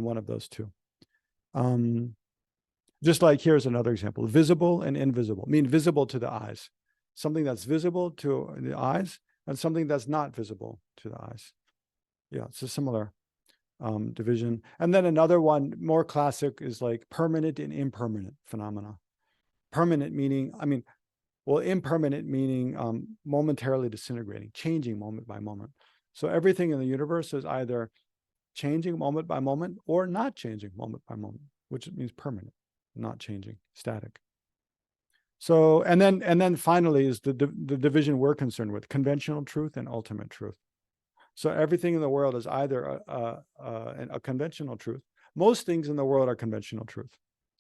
one of those two. Just like, here's another example: visible and invisible. I mean, visible to the eyes, something that's visible to the eyes, and something that's not visible to the eyes. Yeah, it's a similar division. And then another one, more classic, is like permanent and impermanent phenomena. Permanent meaning, Well, impermanent meaning momentarily disintegrating, changing moment by moment. So everything in the universe is either changing moment by moment or not changing moment by moment, which means permanent, not changing, static. So, and then finally is the division we're concerned with: conventional truth and ultimate truth. So everything in the world is either a conventional truth. Most things in the world are conventional truth,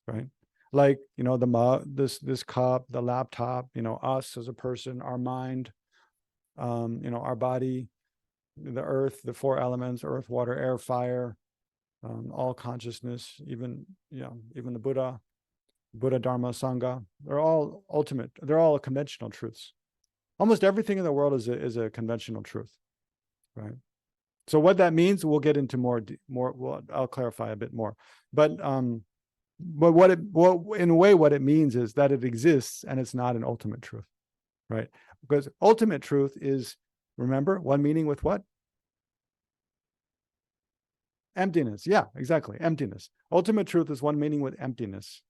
right? Like, the mug, this cup, the laptop, us as a person, our mind, our body, the earth, the four elements: earth, water, air, fire, all consciousness, even the Buddha, Dharma, Sangha. They're all ultimate. They're all conventional truths. Almost everything in the world is a conventional truth, right? So what that means, we'll get into more. Well, I'll clarify a bit more. But in a way, what it means is that it exists and it's not an ultimate truth, right? Because ultimate truth is, remember, one meaning with what? Emptiness. Yeah, exactly. Emptiness. Ultimate truth is one meaning with emptiness.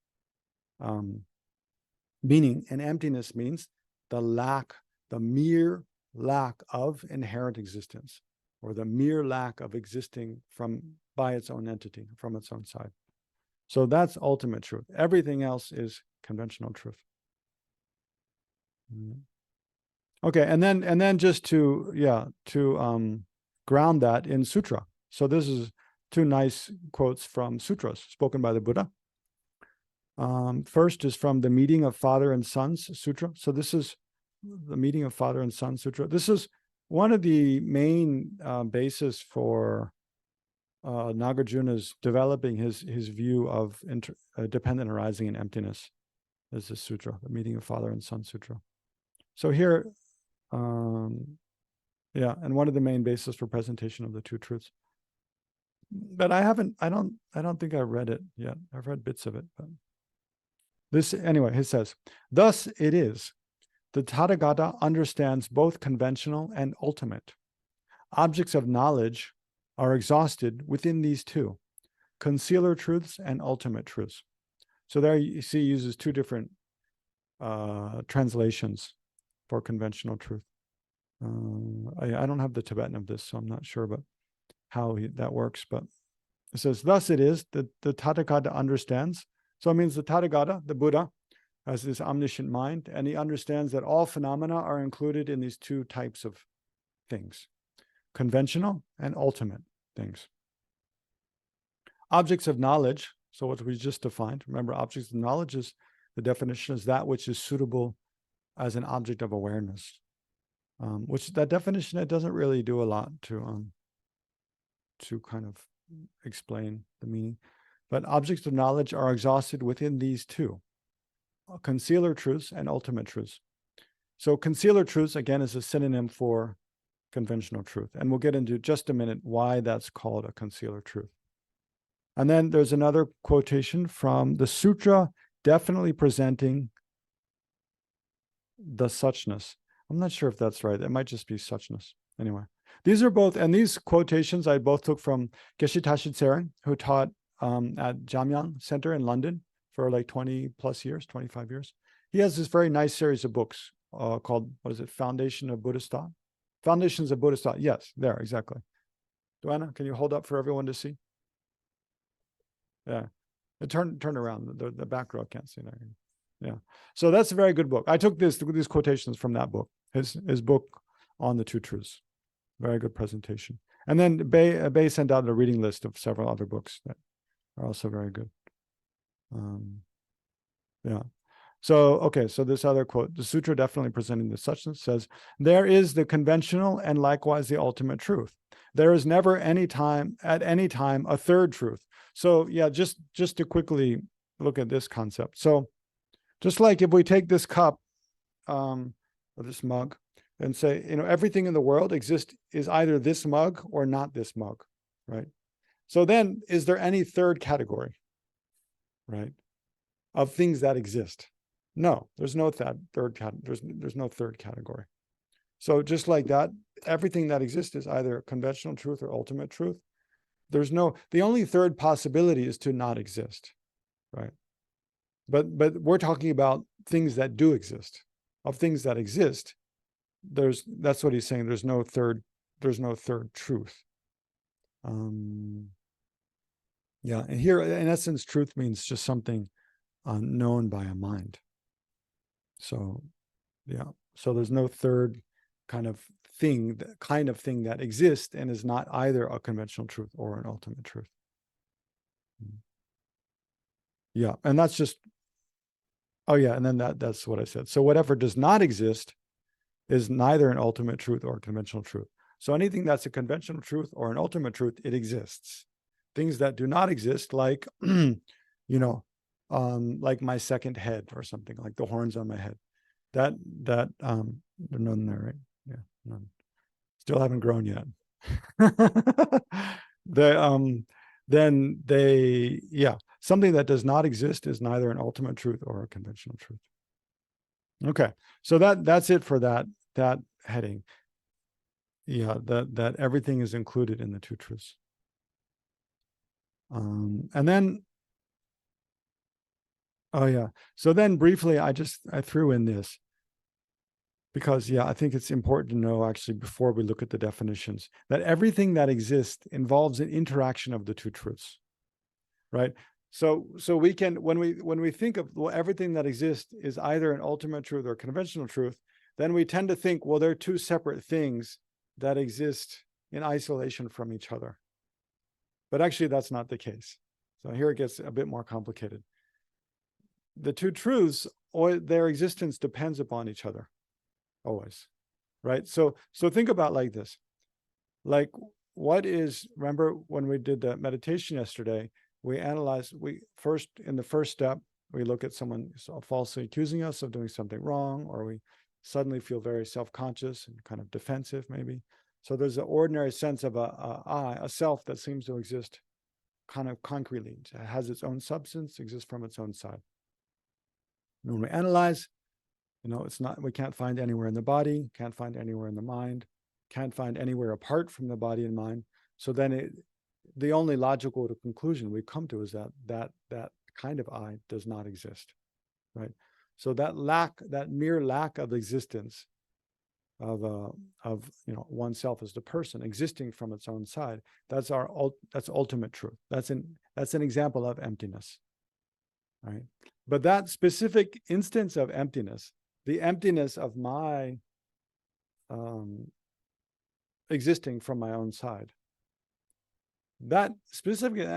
Meaning, and emptiness means the mere lack of inherent existence, or the mere lack of existing by its own entity, from its own side. So that's ultimate truth. Everything else is conventional truth. Okay, and then just to ground that in sutra. So this is two nice quotes from sutras spoken by the Buddha. First is from the Meeting of Father and Sons Sutra. So this is the Meeting of Father and Son Sutra. This is one of the main bases for Nagarjuna's developing his view of dependent arising and emptiness. Is this sutra, the Meeting of Father and Son Sutra. So here, and one of the main bases for presentation of the two truths. But I don't think I've read it yet. I've read bits of it, but anyway, it says, thus it is, the Tathagata understands both conventional and ultimate. Objects of knowledge are exhausted within these two: concealer truths and ultimate truths. So there you see he uses two different translations for conventional truth. I don't have the Tibetan of this, so I'm not sure about how that works, but it says, thus it is that the Tathagata understands. So it means the Tathagata, the Buddha, has this omniscient mind, and he understands that all phenomena are included in these two types of things: conventional and ultimate things. Objects of knowledge, so what we just defined, remember, objects of knowledge is, the definition is that which is suitable as an object of awareness, which that definition, it doesn't really do a lot to kind of explain the meaning. But objects of knowledge are exhausted within these two: concealer truths and ultimate truths. So concealer truths, again, is a synonym for conventional truth. And we'll get into just a minute why that's called a concealer truth. And then there's another quotation from the sutra definitely presenting the suchness. I'm not sure if that's right. It might just be suchness. Anyway, these are both, and these quotations I both took from Geshe Tashitseren, who taught at Jamyang Center in London for like 20 plus years, 25 years. He has this very nice series of books called, what is it? Foundation of Buddhist Thought. Foundations of Buddhist Thought. Yes, there, exactly. Duana, can you hold up for everyone to see? Yeah. Turn around. The back row can't see that. Yeah. So that's a very good book. I took these quotations from that book, his book on the two truths. Very good presentation. And then Bay sent out a reading list of several other books that are also very good. Yeah. So, okay, so this other quote, the sutra definitely presenting the suchness says, there is the conventional and likewise the ultimate truth. There is never at any time, a third truth. So yeah, just to quickly look at this concept. So just like if we take this cup, or this mug, and say, everything in the world is either this mug or not this mug, right? So then, is there any third category, right, of things that exist? No, there's no third category. There's no third category. So just like that, everything that exists is either conventional truth or ultimate truth. The only third possibility is to not exist, right? But we're talking about things that do exist, of things that exist, that's what he's saying. There's no third truth. Yeah, and here, in essence, truth means just something known by a mind. So, yeah. So there's no third kind of thing that exists and is not either a conventional truth or an ultimate truth. Yeah, and that's just, oh yeah, and then that's what I said. So whatever does not exist is neither an ultimate truth or a conventional truth. So anything that's a conventional truth or an ultimate truth, it exists. Things that do not exist, like, like my second head or something, like the horns on my head. There's none there, right? Yeah, none. Still haven't grown yet. Something that does not exist is neither an ultimate truth or a conventional truth. Okay, so that's it for that heading. Yeah, that everything is included in the two truths. And then, oh yeah, so then briefly, I threw in this because, yeah, I think it's important to know, actually, before we look at the definitions, that everything that exists involves an interaction of the two truths, right? So we can, when we think of, well, everything that exists is either an ultimate truth or a conventional truth, then we tend to think, well, they're two separate things that exist in isolation from each other. But actually, that's not the case. So here it gets a bit more complicated. The two truths, or their existence, depends upon each other, always, right? So think about like this. Like, remember when we did the meditation yesterday, we analyzed, in the first step, we look at someone falsely accusing us of doing something wrong, or we suddenly feel very self-conscious and kind of defensive, maybe. So there's an ordinary sense of a self that seems to exist kind of concretely. It has its own substance, exists from its own side. And when we analyze, we can't find anywhere in the body, can't find anywhere in the mind, can't find anywhere apart from the body and mind. So then the only logical conclusion we come to is that kind of I does not exist, right? So that mere lack of existence of oneself as the person existing from its own side, that's ultimate truth. That's an example of emptiness, right? But that specific instance of emptiness, the emptiness of my existing from my own side, that specific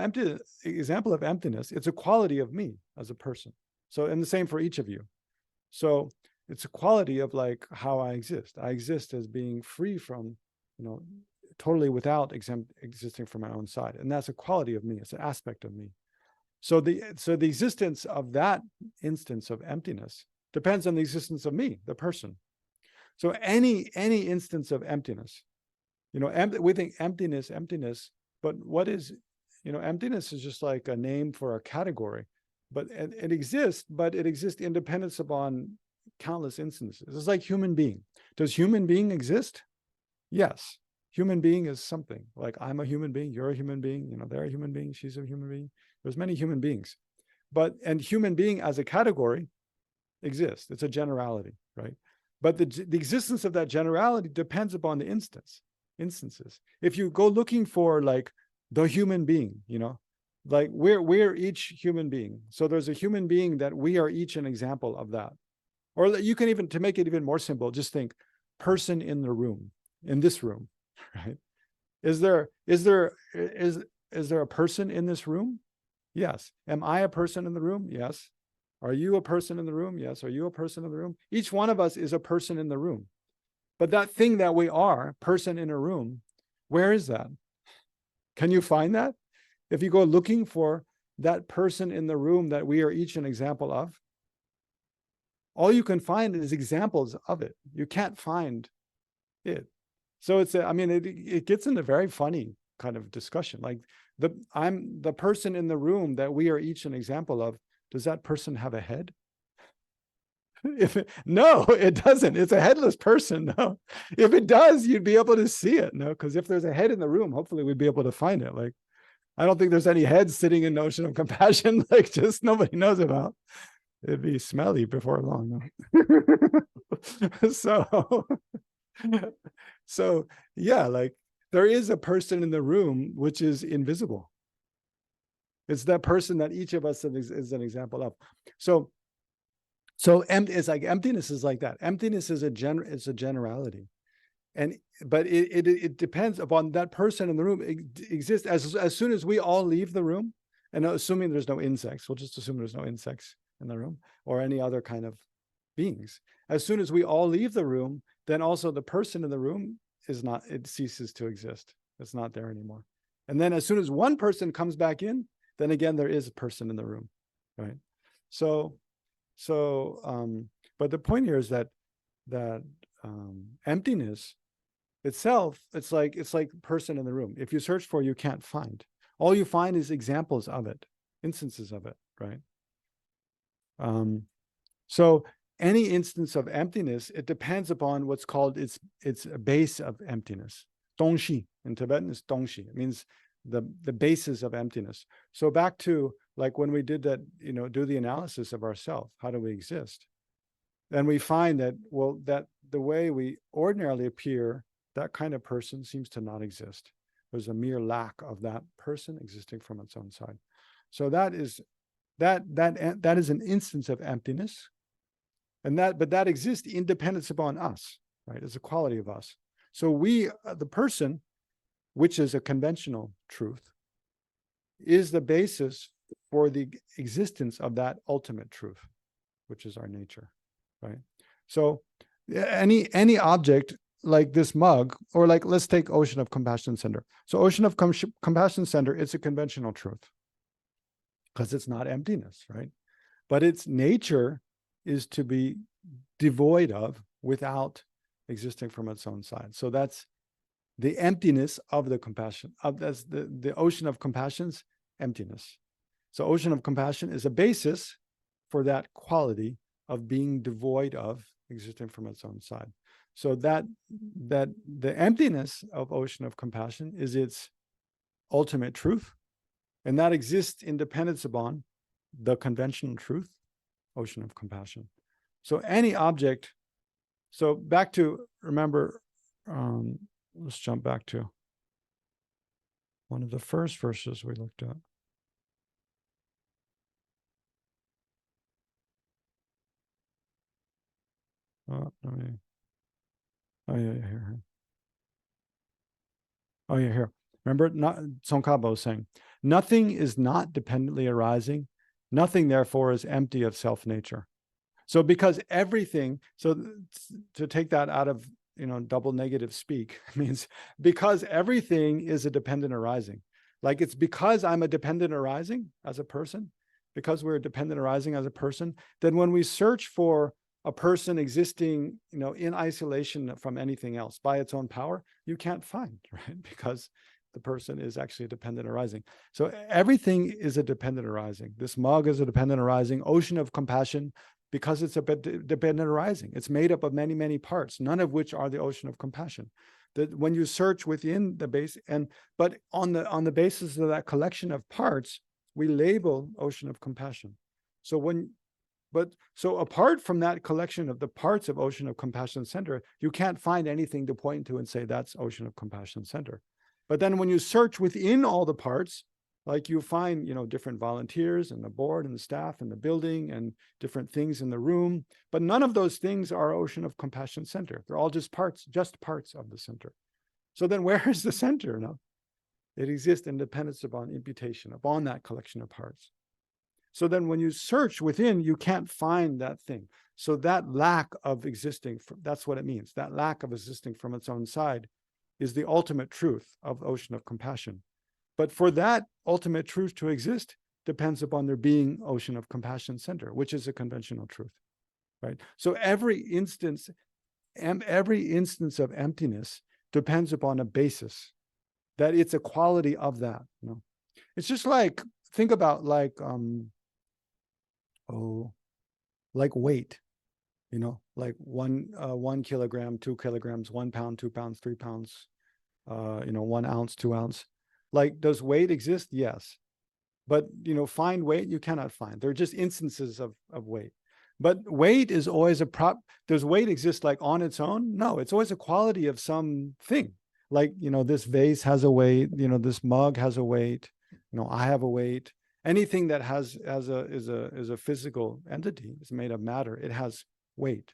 example of emptiness, it's a quality of me as a person. So, and the same for each of you. So it's a quality of like how I exist. I exist as being free from, totally without existing from my own side. And that's a quality of me. It's an aspect of me. So the existence of that instance of emptiness depends on the existence of me, the person. So any instance of emptiness, we think emptiness, but what is, emptiness is just like a name for a category, but it exists independent upon countless instances. It's like human being. Does human being exist? Yes. Human being is something. Like, I'm a human being, you're a human being, they're a human being, she's a human being. There's many human beings. And human being as a category exists. It's a generality, right? But the existence of that generality depends upon the instances. If you go looking for like the human being, like we're each human being. So there's a human being that we are each an example of that. Or you can even, to make it even more simple, just think person in the room, in this room, right? Is there a person in this room? Yes. Am I a person in the room? Yes. Are you a person in the room? Yes. Are you a person in the room? Each one of us is a person in the room. But that thing that we are, person in a room, where is that? Can you find that? If you go looking for that person in the room that we are each an example of, all you can find is examples of it. You can't find it. So it gets into very funny kind of discussion. Like I'm the person in the room that we are each an example of. Does that person have a head? No, it doesn't. It's a headless person. No. If it does, you'd be able to see it. No, because if there's a head in the room, hopefully we'd be able to find it. Like, I don't think there's any heads sitting in Notion of Compassion, like just nobody knows about. It'd be smelly before long. No? so, so yeah, like there is a person in the room which is invisible. It's that person that each of us is an example of. So it's like emptiness is like that. Emptiness is it's a generality. But it depends upon that person in the room exists as soon as we all leave the room, and assuming there's no insects, we'll just assume there's no insects in the room or any other kind of beings. As soon as we all leave the room, then also the person in the room it ceases to exist. It's not there anymore. And then as soon as one person comes back in, then again there is a person in the room, right? But the point here is that emptiness itself, it's like person in the room. If you search for, you can't find. All you find is examples of it, instances of it, right? So any instance of emptiness, it depends upon what's called its base of emptiness. Dongxi in Tibetan is dongxi. It means the basis of emptiness. So back to like when we did that, do the analysis of ourself, how do we exist? Then we find that, well, that the way we ordinarily appear, that kind of person seems to not exist. There's a mere lack of that person existing from its own side. So that is an instance of emptiness, but that exists independent upon us, right? It's a quality of us. So the person, which is a conventional truth, is the basis for the existence of that ultimate truth, which is our nature, right? So any object like this mug, or like let's take Ocean of Compassion Center. So Ocean of Compassion Center, it's a conventional truth because it's not emptiness, right? But its nature is to be devoid of, without existing from its own side. So that's the emptiness of the compassion, that's the Ocean of Compassion's emptiness. So Ocean of Compassion is a basis for that quality of being devoid of existing from its own side. So that the emptiness of Ocean of Compassion is its ultimate truth, and that exists independent upon the conventional truth, Ocean of Compassion. So any object, so back to, remember, let's jump back to one of the first verses we looked at. Here. Oh, yeah, here. Remember, Tsongkhapa was saying, nothing is not dependently arising. Nothing, therefore, is empty of self-nature. So because everything, so to take that out of, double negative speak, means because everything is a dependent arising. Like it's because I'm a dependent arising as a person, because we're a dependent arising as a person, then when we search for a person existing, in isolation from anything else by its own power, you can't find, right? Because the person is actually a dependent arising. So everything is a dependent arising. This mug is a dependent arising. Ocean of Compassion, because it's a dependent arising. It's made up of many, many parts, none of which are the Ocean of Compassion. That when you search within the base, but on the basis of that collection of parts, we label Ocean of Compassion. So apart from that collection of the parts of Ocean of Compassion Center, you can't find anything to point to and say that's Ocean of Compassion Center. But then when you search within all the parts, like you find, different volunteers and the board and the staff and the building and different things in the room, but none of those things are Ocean of Compassion Center. They're all just parts of the center. So then where is the center? No, it exists in dependence upon imputation, upon that collection of parts. So then when you search within, you can't find that thing. So that lack of existing, that's what it means. That lack of existing from its own side is the ultimate truth of Ocean of Compassion. But for that ultimate truth to exist depends upon there being Ocean of Compassion Center, which is a conventional truth, right? So every instance of emptiness depends upon a basis, that it's a quality of that. It's just like, think about like weight, like 1 kilogram, 2 kilograms, 1 pound, 2 pounds, 3 pounds, 1 ounce, 2 ounce. Like, does weight exist? Yes. But, find weight, you cannot find. They're just instances of weight. But weight is always a does weight exist like on its own? No, it's always a quality of something. Like, this vase has a weight, this mug has a weight, I have a weight. Anything that is a physical entity, is made of matter, it has weight,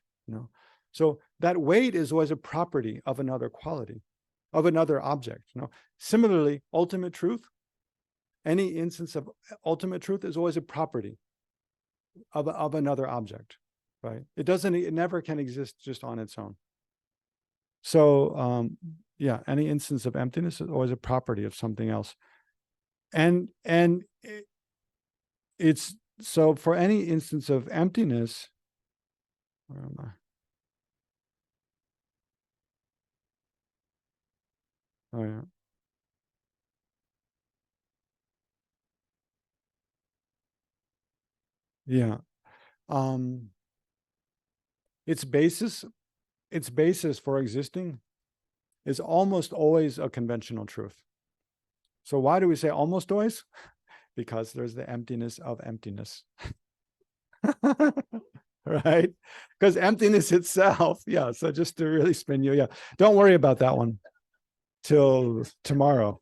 So that weight is always a property of another quality, of another object. Similarly, ultimate truth, any instance of ultimate truth is always a property of another object, right? It never can exist just on its own. So any instance of emptiness is always a property of something else. And it's so for any instance of emptiness, where am I? Oh yeah. Yeah. Its basis for existing is almost always a conventional truth. So why do we say almost always? Because there's the emptiness of emptiness. Right? Because emptiness itself, yeah. So just to really spin you, yeah. Don't worry about that one till tomorrow.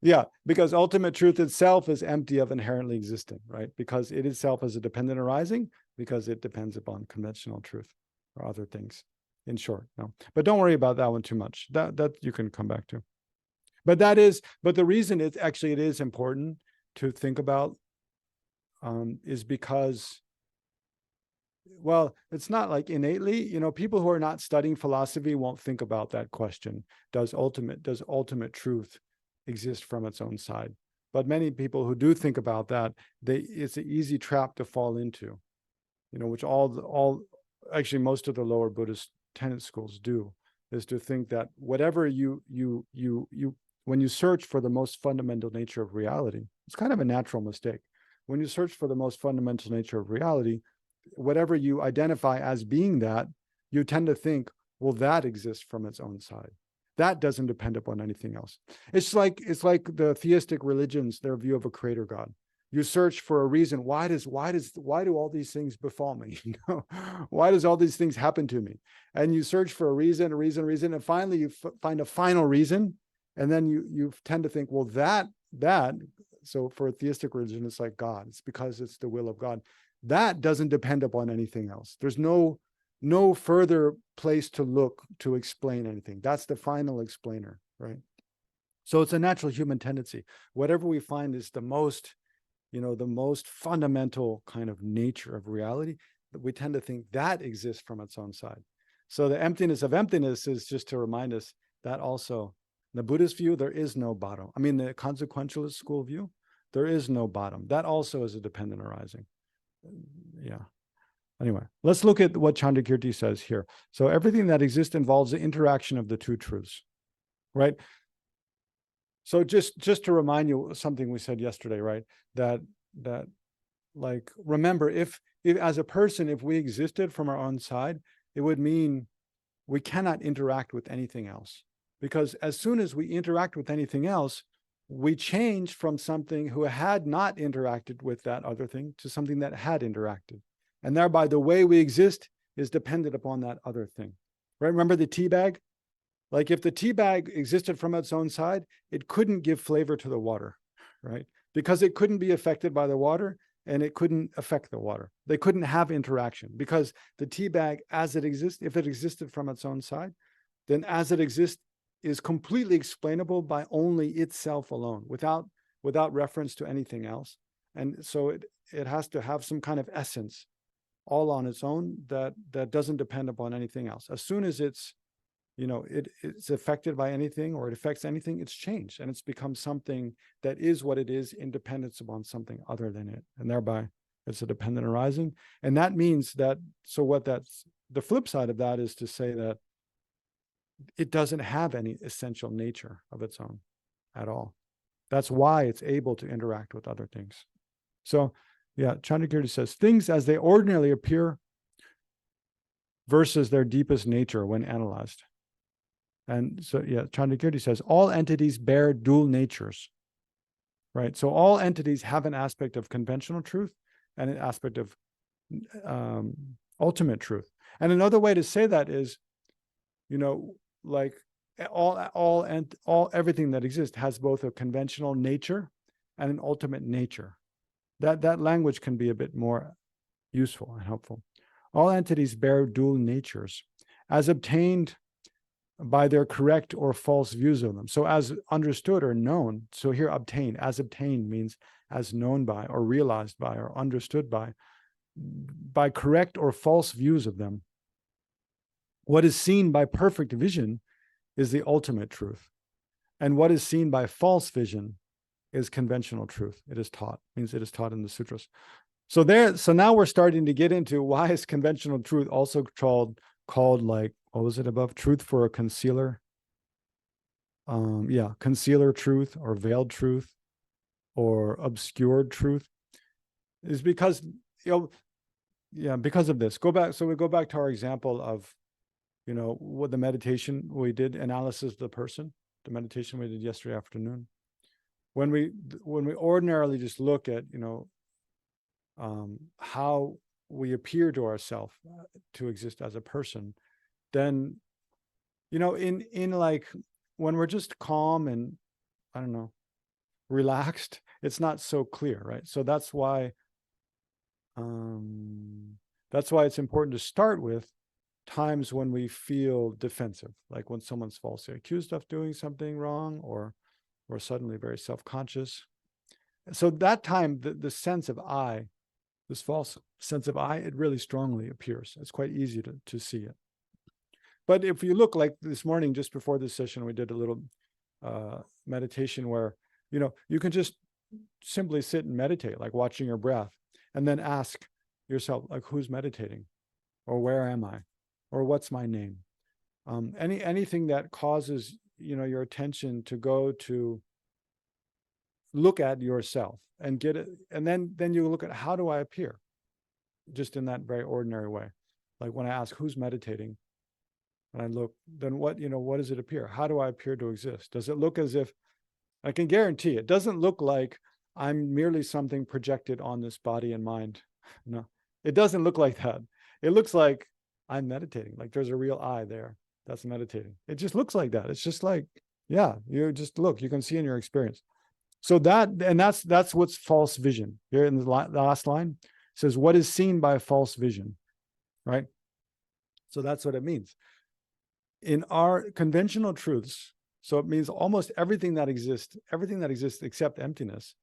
Yeah, because ultimate truth itself is empty of inherently existing, right? Because it itself is a dependent arising, because it depends upon conventional truth or other things. In short, no. But don't worry about that one too much. That you can come back to. But the reason it is important to think about is because, well, it's not like innately, people who are not studying philosophy won't think about that question. Does ultimate truth exist from its own side? But many people who do think about that, it's an easy trap to fall into, which actually most of the lower Buddhist tenet schools do, is to think that whatever when you search for the most fundamental nature of reality, it's kind of a natural mistake. When you search for the most fundamental nature of reality, whatever you identify as being that, you tend to think, well, that exists from its own side. That doesn't depend upon anything else. It's like the theistic religions, their view of a creator God. You search for a reason. Why do all these things befall me? Why does all these things happen to me? And you search for a reason, and finally you find a final reason, and then you tend to think, well, that. So for a theistic religion, it's like God. It's because it's the will of God. That doesn't depend upon anything else. There's no further place to look to explain anything. That's the final explainer, right? So it's a natural human tendency. Whatever we find is the most fundamental kind of nature of reality, we tend to think that exists from its own side. So the emptiness of emptiness is just to remind us that also, in the Buddhist view, there is no bottom. I mean, the consequentialist school view, there is no bottom. That also is a dependent arising. Yeah. Anyway, let's look at what Chandrakirti says here. So everything that exists involves the interaction of the two truths, right? So just to remind you something we said yesterday, right? That like, remember, if as a person, if we existed from our own side, it would mean we cannot interact with anything else. Because as soon as we interact with anything else, we change from something who had not interacted with that other thing to something that had interacted. And thereby the way we exist is dependent upon that other thing, right? Remember the tea bag? Like if the tea bag existed from its own side, it couldn't give flavor to the water, right? Because it couldn't be affected by the water and it couldn't affect the water. They couldn't have interaction because the tea bag as it exists, if it existed from its own side, then as it exists is completely explainable by only itself alone, without reference to anything else. And so it has to have some kind of essence all on its own that doesn't depend upon anything else. As soon as it's affected by anything or it affects anything, it's changed and it's become something that is what it is, independence upon something other than it. And thereby it's a dependent arising. And that means that, so what that's, the flip side of that is to say that it doesn't have any essential nature of its own at all. That's why it's able to interact with other things. So yeah, Chandrakirti says, things as they ordinarily appear versus their deepest nature when analyzed. And so, yeah, Chandrakirti says, all entities bear dual natures. right? So all entities have an aspect of conventional truth and an aspect of ultimate truth. And another way to say that is, like everything that exists has both a conventional nature and an ultimate nature. That language can be a bit more useful and helpful. All entities bear dual natures as obtained by their correct or false views of them. So as understood or known, so here obtained, as obtained means as known by or realized by or understood by correct or false views of them. What is seen by perfect vision is the ultimate truth. And what is seen by false vision is conventional truth. It is taught, means it is taught in the sutras. So now we're starting to get into why is conventional truth also called like, what was it above? Truth for a concealer. Concealer truth or veiled truth or obscured truth is because, because of this. So we go back to our example of, what the meditation we did, analysis of the person, the meditation we did yesterday afternoon. When we ordinarily just look at, how we appear to ourselves to exist as a person, then, in like when we're just calm and, I don't know, relaxed, it's not so clear, right? So that's why it's important to start with times when we feel defensive, like when someone's falsely accused of doing something wrong, or suddenly very self-conscious. So that time, the sense of I, this false sense of I, it really strongly appears. It's quite easy to see it. But if you look, like this morning, just before this session, we did a little meditation where, you can just simply sit and meditate, like watching your breath, and then ask yourself, like, who's meditating? Or where am I? Or what's my name? Anything that causes, your attention to go to look at yourself and get it. And then you look at, how do I appear? Just in that very ordinary way. Like when I ask who's meditating, and I look, then what does it appear? How do I appear to exist? Does it look as if, I can guarantee it doesn't look like I'm merely something projected on this body and mind. No, it doesn't look like that. It looks like I'm meditating, like there's a real I there that's meditating. It just looks like that. It's just like, you just look, you can see in your experience. So that's what's false vision. Here in the last line, it says, what is seen by false vision, right? So that's what it means. In our conventional truths, so it means almost everything that exists except emptiness,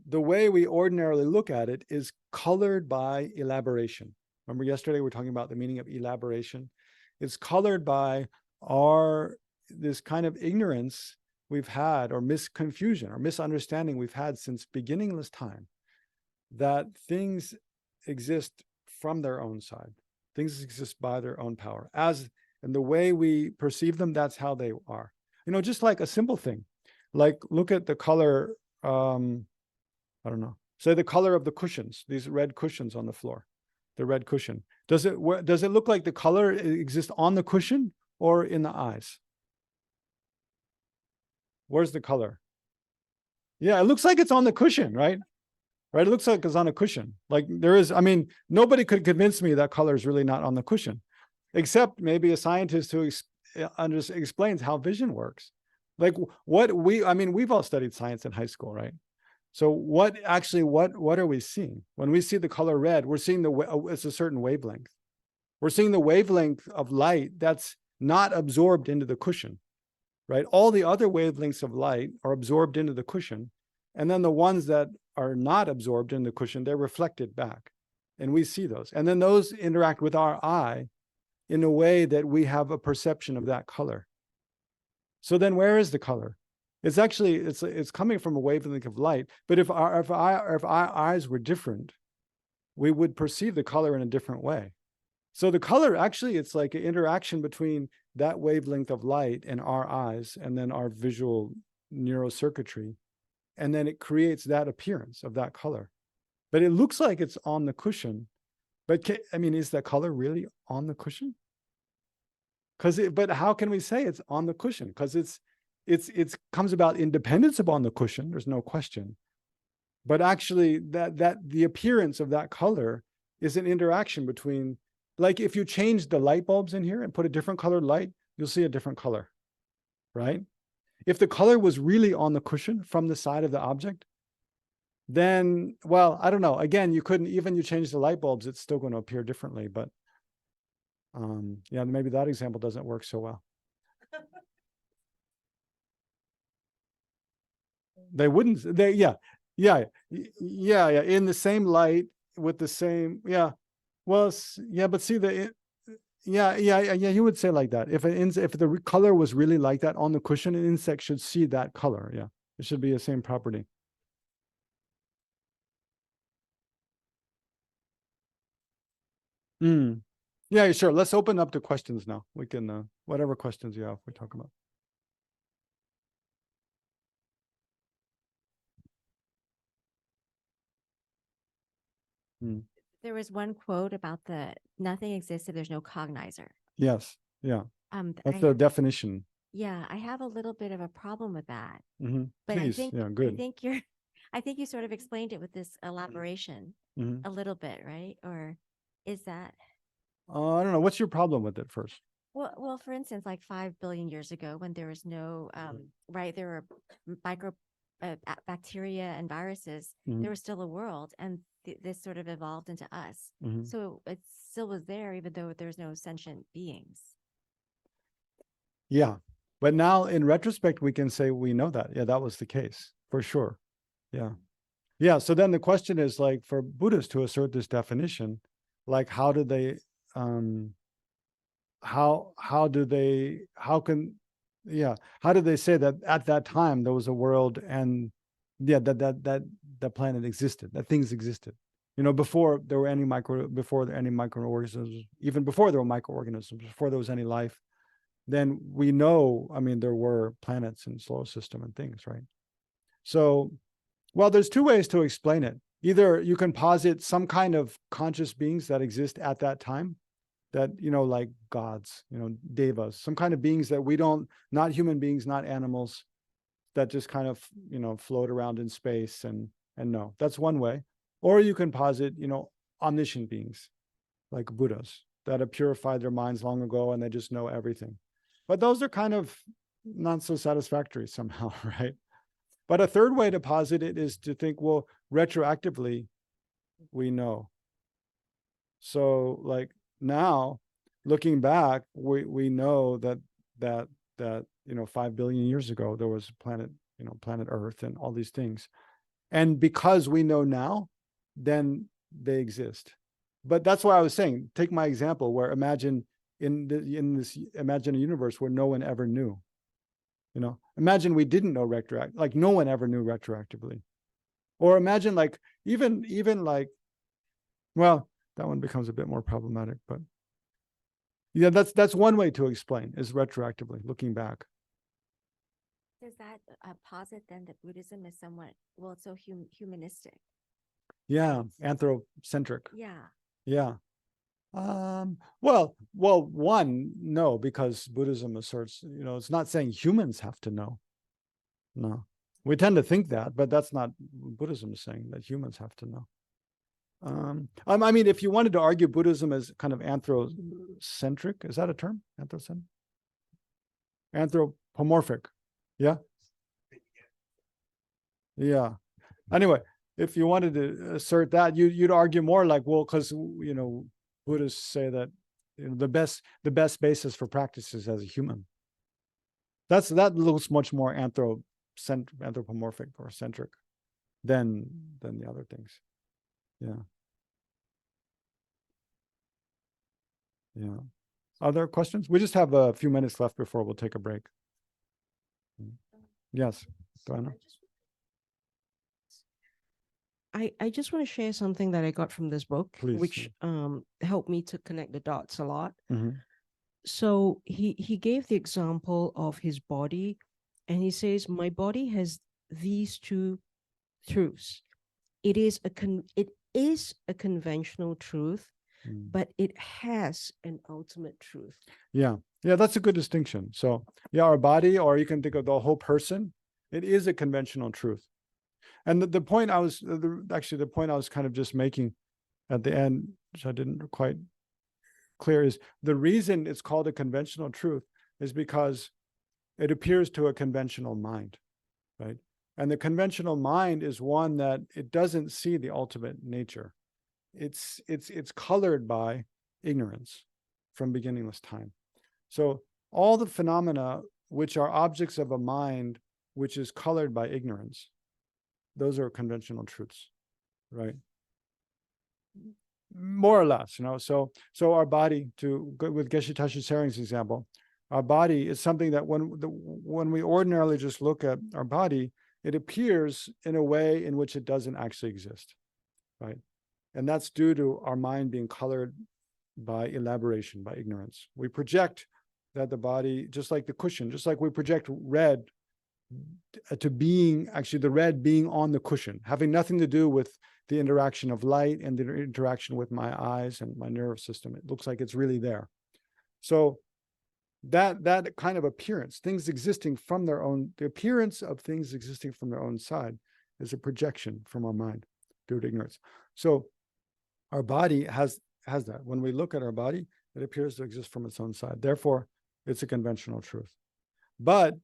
the way we ordinarily look at it is colored by elaboration. Remember yesterday we were talking about the meaning of elaboration? It's colored by this kind of ignorance we've had, or misconfusion or misunderstanding we've had since beginningless time, that things exist from their own side. Things exist by their own power. And the way we perceive them, that's how they are. Just like a simple thing, like look at the color, I don't know, say the color of the cushions, these red cushions on the floor, the red cushion. Does it look like the color exists on the cushion or in the eyes? Where's the color? Yeah, it looks like it's on the cushion, right? Right? It looks like it's on a cushion. Like nobody could convince me that color is really not on the cushion, except maybe a scientist who explains how vision works. Like we've all studied science in high school, right? So what are we seeing? When we see the color red, we're seeing it's a certain wavelength. We're seeing the wavelength of light that's not absorbed into the cushion, right? All the other wavelengths of light are absorbed into the cushion. And then the ones that are not absorbed in the cushion, they're reflected back. And we see those. And then those interact with our eye in a way that we have a perception of that color. So then where is the color? It's actually, it's coming from a wavelength of light. But if our eyes were different, we would perceive the color in a different way. So the color, actually, it's like an interaction between that wavelength of light and our eyes, and then our visual neurocircuitry. And then it creates that appearance of that color. But it looks like it's on the cushion. But is that color really on the cushion? But how can we say it's on the cushion? Because it's comes about independence upon the cushion. There's no question. But actually that the appearance of that color is an interaction between, like if you change the light bulbs in here and put a different colored light, you'll see a different color, right? If the color was really on the cushion from the side of the object, then, well, I don't know. Again, you couldn't, even you change the light bulbs, it's still going to appear differently. But yeah, maybe that example doesn't work so well. They wouldn't, yeah, in the same light with the same, yeah. Well, yeah, but see yeah, you would say like that. If the color was really like that on the cushion, an insect should see that color. Yeah, it should be the same property. Yeah, sure. Let's open up to questions now. We can, whatever questions you have, we talk about. There was one quote about the nothing exists if there's no cognizer. Yes. Yeah. That's the definition. Yeah, I have a little bit of a problem with that. But please, yeah, good. I think you sort of explained it with this elaboration a little bit, right? Or is that? I don't know. What's your problem with it first? Well, for instance, like 5 billion years ago, when there was no, right, there were bacteria and viruses, there was still a world, and this sort of evolved into us. So it still was there, even though there's no sentient beings. Yeah. But now in retrospect, we can say we know that. Yeah, that was the case for sure. Yeah. Yeah. So then the question is, like, for Buddhists to assert this definition, like, how do they, how do they say that at that time there was a world, and yeah, that the planet existed, that things existed, before there were any microorganisms, even before there were microorganisms, before there was any life, then we know, I mean, there were planets and solar system and things, right? So, well, there's two ways to explain it. Either you can posit some kind of conscious beings that exist at that time, that, like gods, devas, some kind of beings that we don't, not human beings, not animals, that just kind of, float around in space and no, that's one way. Or you can posit, omniscient beings like Buddhas that have purified their minds long ago and they just know everything. But those are kind of not so satisfactory somehow, right? But a third way to posit it is to think, well, retroactively, we know. So, like, now, looking back, we know that 5 billion years ago there was planet Earth and all these things, and because we know now, then they exist. But that's why I was saying, take my example, where imagine imagine a universe where no one ever knew. Imagine we didn't know like no one ever knew retroactively. Or imagine, like, even like, well, that one becomes a bit more problematic, but yeah, that's one way to explain, is retroactively, looking back. Does that posit then that Buddhism is somewhat, well, it's so humanistic? Yeah, anthrocentric. Yeah. Well, one, no, because Buddhism asserts, it's not saying humans have to know. No, we tend to think that, but that's not Buddhism is saying, that humans have to know. I mean, if you wanted to argue Buddhism as kind of anthrocentric, is that a term? Anthrocentric? Anthropomorphic. Yeah. Yeah. Anyway, if you wanted to assert that, you'd argue more like, well, because, Buddhists say that the best basis for practice is as a human. That looks much more anthropomorphic or centric than the other things. Yeah. Yeah. Other questions? We just have a few minutes left before we'll take a break. Yes, Diana. I just want to share something that I got from this book, Please, which helped me to connect the dots a lot. Mm-hmm. So he gave the example of his body, and he says, my body has these two truths. It is a conventional truth but it has an ultimate truth. Yeah. Yeah, that's a good distinction. So yeah, our body, or you can think of the whole person, it is a conventional truth. And the point I was, actually the point I was kind of just making at the end, which I didn't quite clear, is the reason it's called a conventional truth is because it appears to a conventional mind, right? And the conventional mind is one that it doesn't see the ultimate nature. It's colored by ignorance from beginningless time. So all the phenomena which are objects of a mind which is colored by ignorance, those are conventional truths, right? More or less, So our body, to go with Geshe Tashi Sering's example, our body is something that when we ordinarily just look at our body, it appears in a way in which it doesn't actually exist, right? And that's due to our mind being colored by elaboration, by ignorance. We project that the body, just like the cushion, just like we project red to being, actually the red being on the cushion, having nothing to do with the interaction of light and the interaction with my eyes and my nervous system. It looks like it's really there. So that kind of appearance, things existing from their own, the appearance of things existing from their own side is a projection from our mind due to ignorance. So our body has that. When we look at our body, it appears to exist from its own side. Therefore, it's a conventional truth. But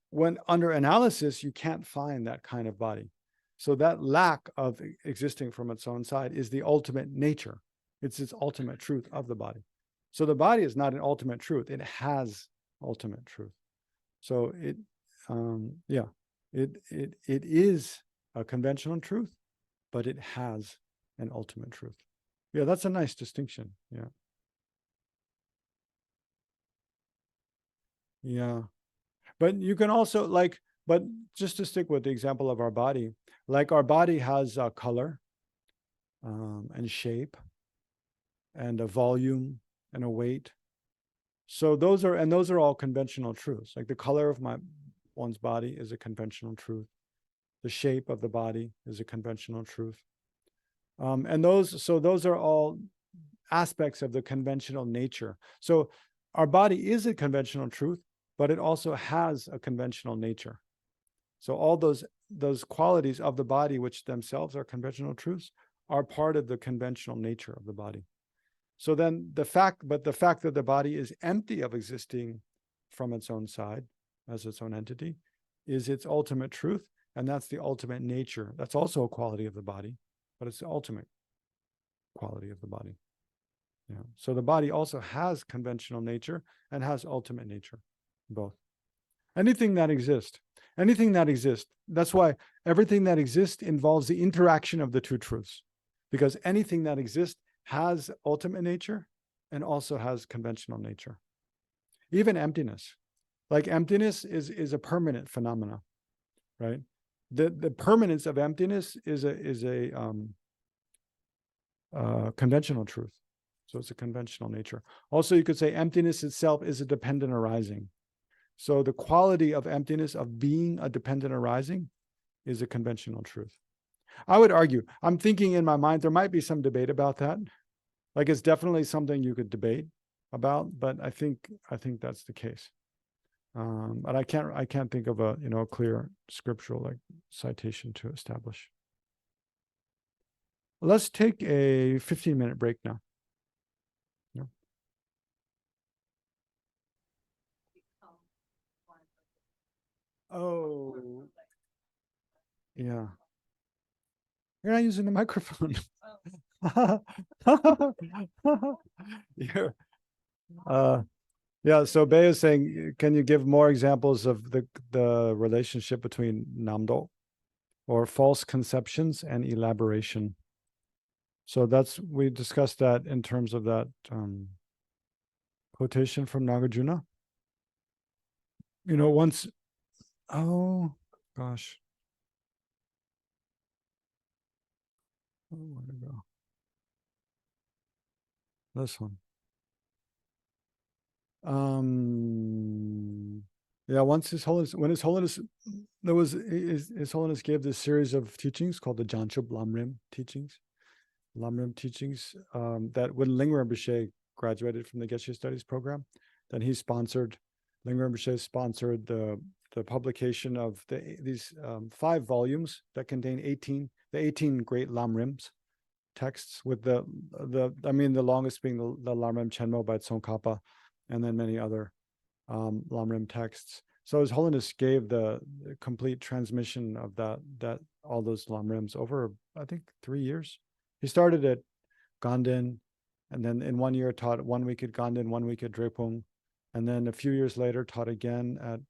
when under analysis, you can't find that kind of body. So that lack of existing from its own side is the ultimate nature. It's its ultimate truth of the body. So the body is not an ultimate truth. It has ultimate truth. So it is a conventional truth, but it has an ultimate truth. Yeah, that's a nice distinction. Yeah. Yeah. But you can also but just to stick with the example of our body, like our body has a color and shape and a volume and a weight. So those are all conventional truths. Like the color of one's body is a conventional truth. The shape of the body is a conventional truth. And those are all aspects of the conventional nature. So our body is a conventional truth, but it also has a conventional nature. So all those qualities of the body, which themselves are conventional truths, are part of the conventional nature of the body. So then the fact that the body is empty of existing from its own side as its own entity is its ultimate truth, and that's the ultimate nature. That's also a quality of the body, but it's the ultimate quality of the body. Yeah. So the body also has conventional nature and has ultimate nature, both. Anything that exists. That's why everything that exists involves the interaction of the two truths, because anything that exists has ultimate nature and also has conventional nature. Even emptiness, like emptiness is a permanent phenomena, right? The permanence of emptiness is a conventional truth. So it's a conventional nature. Also, you could say emptiness itself is a dependent arising. So the quality of emptiness, of being a dependent arising, is a conventional truth. I would argue, I'm thinking in my mind, there might be some debate about that. Like it's definitely something you could debate about, but I think that's the case. But I can't think of a clear scriptural citation to establish. Let's take a 15-minute break now. Yeah. Oh, yeah. You're not using the microphone. Yeah. So Bei is saying, can you give more examples of the relationship between namdo, or false conceptions, and elaboration? So we discussed that in terms of that quotation from Nagarjuna. Once, oh gosh. Oh, where'd it go? This one. Yeah, when His Holiness gave this series of teachings called the Janchub Lamrim teachings. Lamrim teachings, that when Ling Rinpoche graduated from the Geshe Studies program, then he sponsored, Ling Rinpoche sponsored the publication of these 5 volumes that contain 18 great Lamrims texts, with the longest being the Lamrim Chenmo by Tsongkhapa, and then many other Lamrim texts. So His Holiness gave the complete transmission of that all those Lamrims over, I think, 3 years. He started at Ganden, and then in 1 year taught 1 week at Ganden, 1 week at Drepung, and then a few years later taught again at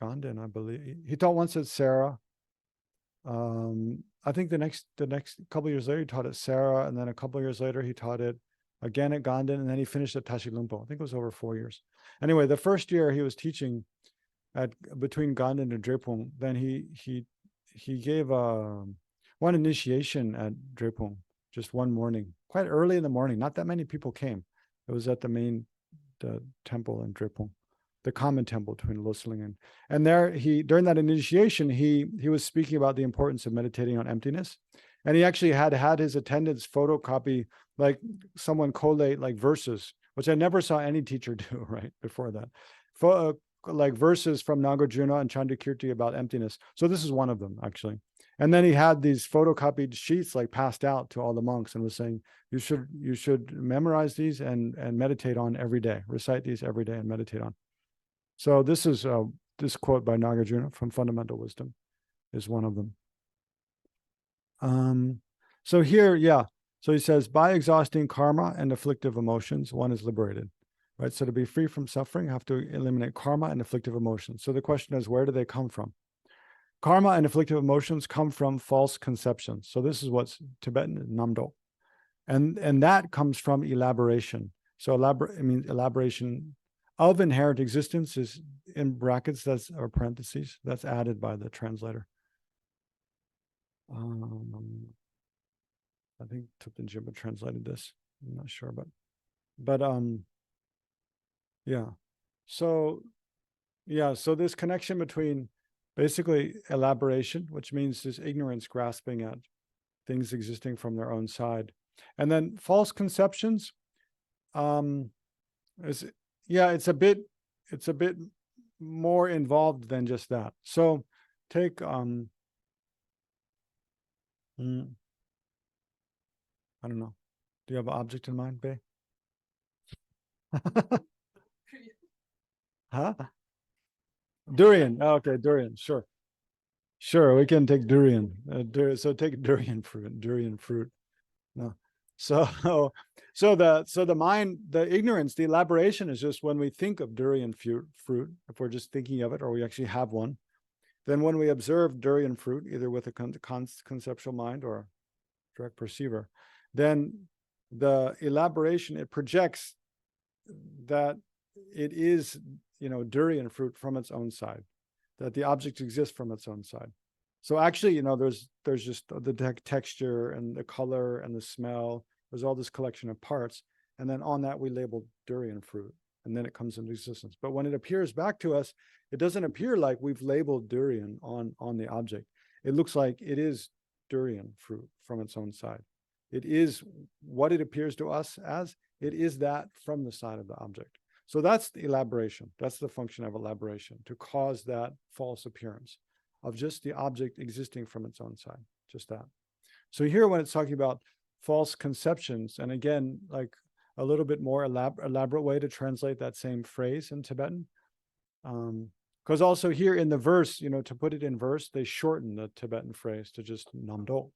Ganden, I believe. He taught once at Sarah. I think the next couple of years later he taught at Sarah, and then a couple of years later he taught it again at Ganden, and then he finished at Tashilumpo. I think it was over 4 years. Anyway, the first year he was teaching between Ganden and Drepung. Then he gave one initiation at Drepung, just one morning, quite early in the morning. Not that many people came. It was at the temple in Drepung, the common temple between Loseling and there. During that initiation, he was speaking about the importance of meditating on emptiness, and he actually had his attendants photocopy, like someone collate like verses, which I never saw any teacher do right before that, like verses from Nagarjuna and Chandrakirti about emptiness. So this is one of them actually. And then he had these photocopied sheets like passed out to all the monks and was saying, you should memorize these and meditate on every day, recite these every day and meditate on. So this is this quote by Nagarjuna from Fundamental Wisdom is one of them. So here, so he says, by exhausting karma and afflictive emotions, one is liberated, right? So to be free from suffering, have to eliminate karma and afflictive emotions. So the question is, where do they come from? Karma and afflictive emotions come from false conceptions. So this is what's Tibetan namdo. And that comes from elaboration. So elaboration of inherent existence is in brackets, or parentheses, that's added by the translator. I think Thupten Jimba translated this. I'm not sure, but yeah. So this connection between basically elaboration, which means this ignorance grasping at things existing from their own side, and then false conceptions. It's a bit more involved than just that. So take I don't know. Do you have an object in mind, Bae? Huh? Durian. Oh, okay, durian. Sure. We can take durian. So take durian fruit. No. So the mind, the ignorance, the elaboration is just when we think of durian fruit, if we're just thinking of it, or we actually have one. Then when we observe durian fruit, either with a conceptual mind or direct perceiver, then the elaboration, it projects that it is, durian fruit from its own side, that the object exists from its own side. So actually, there's just the texture and the color and the smell. There's all this collection of parts. And then on that, we label durian fruit, and then it comes into existence. But when it appears back to us, it doesn't appear like we've labeled durian on the object. It looks like it is durian fruit from its own side. It is what it appears to us as. It is that from the side of the object. So that's the elaboration. That's the function of elaboration, to cause that false appearance of just the object existing from its own side, just that. So here, when it's talking about false conceptions, and again, like a little bit more elaborate way to translate that same phrase in Tibetan, because also here in the verse, to put it in verse, they shorten the Tibetan phrase to just namdo.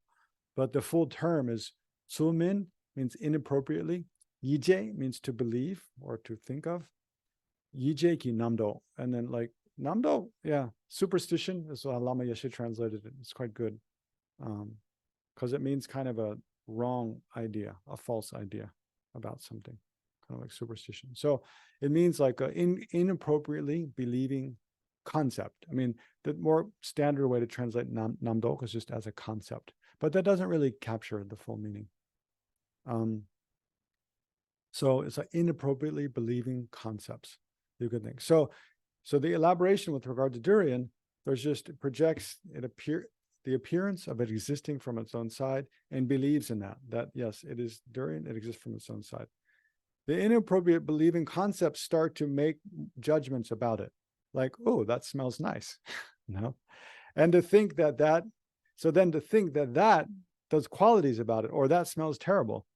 But the full term is tsumin, means inappropriately. Yije means to believe or to think of. Yije ki namdo. And then like namdo, superstition is how Lama Yeshe translated it. It's quite good. Because it means kind of a wrong idea, a false idea about something, kind of like superstition. So it means like an inappropriately believing concept. I mean, the more standard way to translate namdo is just as a concept, but that doesn't really capture the full meaning. So it's like inappropriately believing concepts, you could think. So the elaboration with regard to durian, there's just, it projects, the appearance of it existing from its own side and believes in that yes, it is durian, it exists from its own side. The inappropriate believing concepts start to make judgments about it. Like, oh, that smells nice, and to think that those qualities about it, or that smells terrible,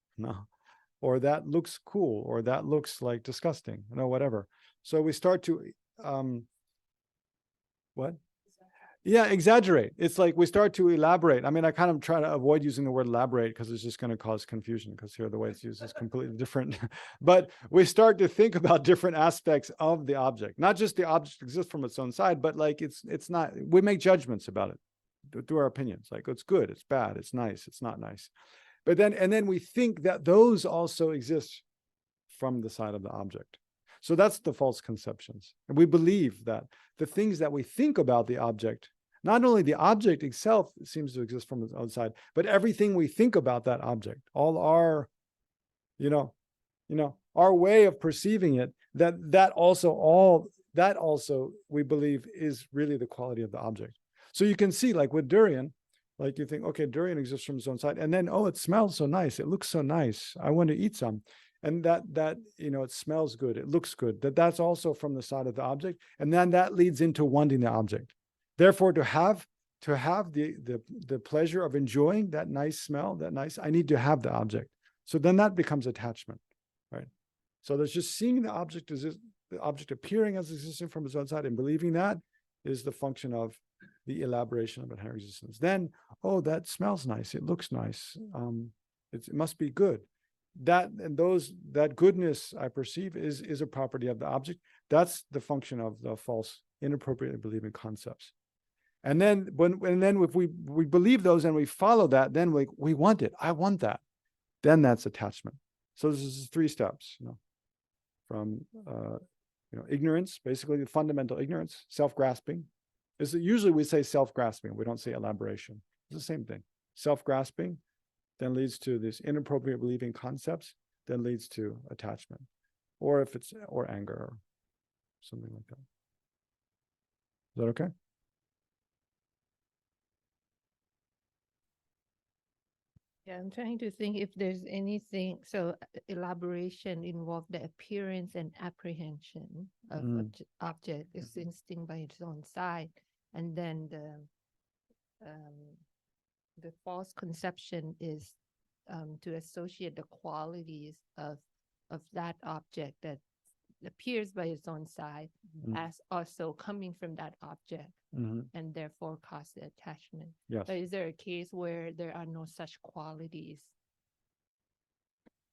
or that looks cool, or that looks like disgusting, whatever. So we start to, what? Yeah, exaggerate. It's like we start to elaborate. I mean, I kind of try to avoid using the word elaborate because it's just going to cause confusion, because here the way it's used is completely different. But we start to think about different aspects of the object, not just the object exists from its own side, but like it's not, we make judgments about it through our opinions. Like, it's good, it's bad, it's nice, it's not nice. But then we think that those also exist from the side of the object. So that's the false conceptions. And we believe that the things that we think about the object, not only the object itself seems to exist from its own side, but everything we think about that object, all our, our way of perceiving it, that also we believe is really the quality of the object. So you can see, like with durian, like you think, okay, durian exists from its own side, and then, oh, it smells so nice, it looks so nice, I want to eat some. And that it smells good, it looks good, that's also from the side of the object, and then that leads into wanting the object. Therefore, to have the pleasure of enjoying that nice smell, I need to have the object. So then that becomes attachment, right? So there's just seeing the object appearing as existing from its own side, and believing that is the function of the elaboration of inherent existence. Then, oh, that smells nice, it looks nice, it must be good. That goodness I perceive is a property of the object. That's the function of the false, inappropriately believing concepts. And then if we believe those and we follow that, then we want it. I want that. Then that's attachment. So this is 3 steps, from ignorance, basically the fundamental ignorance, self-grasping. Usually we say self-grasping. We don't say elaboration. It's the same thing. Self-grasping then leads to this inappropriate believing concepts, then leads to attachment, or anger or something like that. Is that okay? Yeah, I'm trying to think if there's anything. So elaboration involved the appearance and apprehension of object existing by its own side, and then the false conception is to associate the qualities of that object that appears by its own side as also coming from that object, and therefore cause the attachment. Yes. But is there a case where there are no such qualities?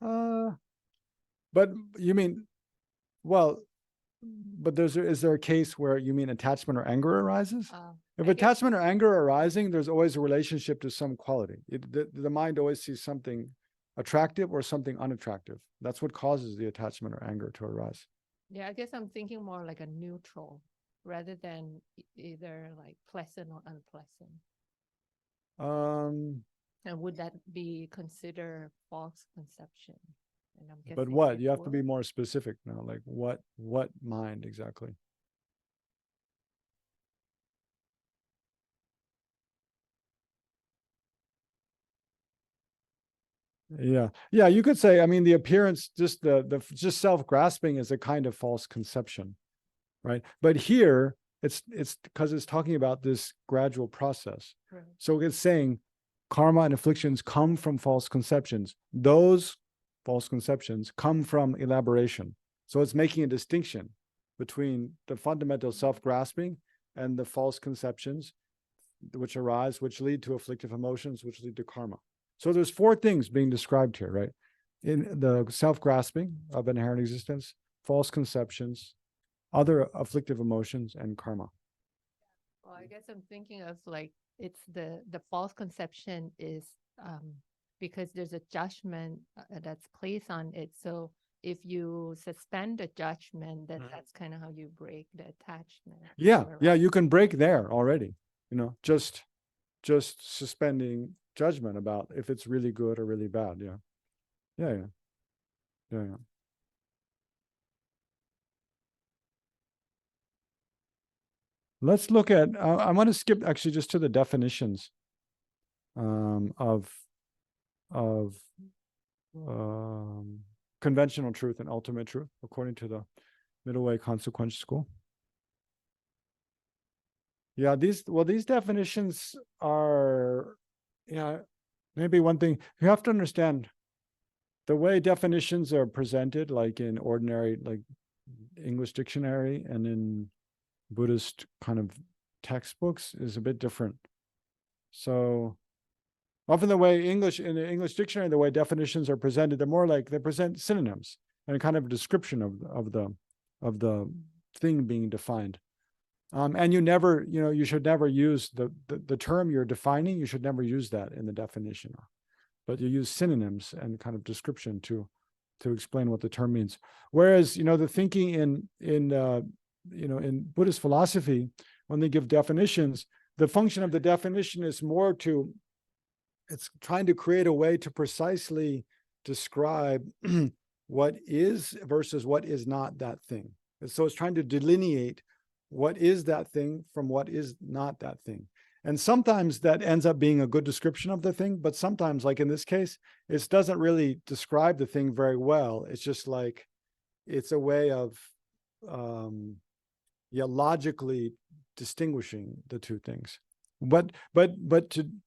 But you mean, well, but is there a case where you mean attachment or anger arises? If attachment or anger are arising, there's always a relationship to some quality. The mind always sees something attractive or something unattractive. That's what causes the attachment or anger to arise. Yeah, I guess I'm thinking more like a neutral rather than either like pleasant or unpleasant. And would that be considered false conception? And I'm but guessing what? it You have to would. be more specific now. Like what mind exactly? Yeah. You could say, I mean, the appearance, just just self-grasping is a kind of false conception, right? But here it's because it's talking about this gradual process. Right. So it's saying karma and afflictions come from false conceptions. Those false conceptions come from elaboration. So it's making a distinction between the fundamental self-grasping and the false conceptions which arise, which lead to afflictive emotions, which lead to karma. So there's 4 things being described here, right? In the self-grasping of inherent existence, false conceptions, other afflictive emotions, and karma. Well, I guess I'm thinking of like it's the false conception is because there's a judgment that's placed on it. So if you suspend the judgment, then that's kind of how you break the attachment. Yeah, Right? you can break there already. Just suspending judgment about if it's really good or really bad. Yeah. Let's look at, I want to skip actually just to the definitions. of conventional truth and ultimate truth, according to the middle way consequence school. Yeah, these definitions are, yeah, maybe one thing you have to understand, the way definitions are presented, like in ordinary, like English dictionary and in Buddhist kind of textbooks, is a bit different. So often the way in the English dictionary, the way definitions are presented, they're more like they present synonyms and a kind of description of the thing being defined. And you should never use the term you're defining. You should never use that in the definition, but you use synonyms and kind of description to explain what the term means. Whereas, the thinking in Buddhist philosophy, when they give definitions, the function of the definition is more it's trying to create a way to precisely describe what is versus what is not that thing. And so it's trying to delineate what is that thing from what is not that thing. And sometimes that ends up being a good description of the thing, but sometimes, like in this case, it doesn't really describe the thing very well. It's just like, it's a way of logically distinguishing the two things. But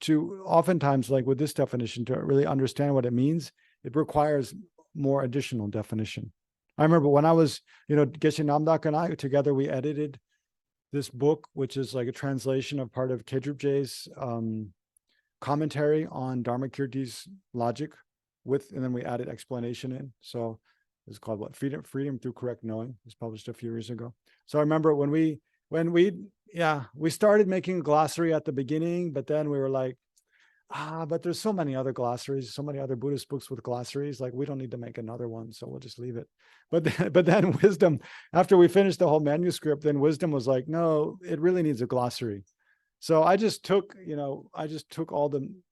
to oftentimes, like with this definition, to really understand what it means, it requires more additional definition. I remember when I was, Geshe Namdak and I together, we edited this book, which is like a translation of part of Kedrupje's commentary on Dharmakirti's logic and then we added explanation in. So it's called what? Freedom Through Correct Knowing. It was published a few years ago. So I remember when we started making a glossary at the beginning, but then we were like, but there's so many other glossaries, so many other Buddhist books with glossaries, like we don't need to make another one, so we'll just leave it. But then Wisdom, after we finished the whole manuscript, then Wisdom was like, no, it really needs a glossary. So I just took,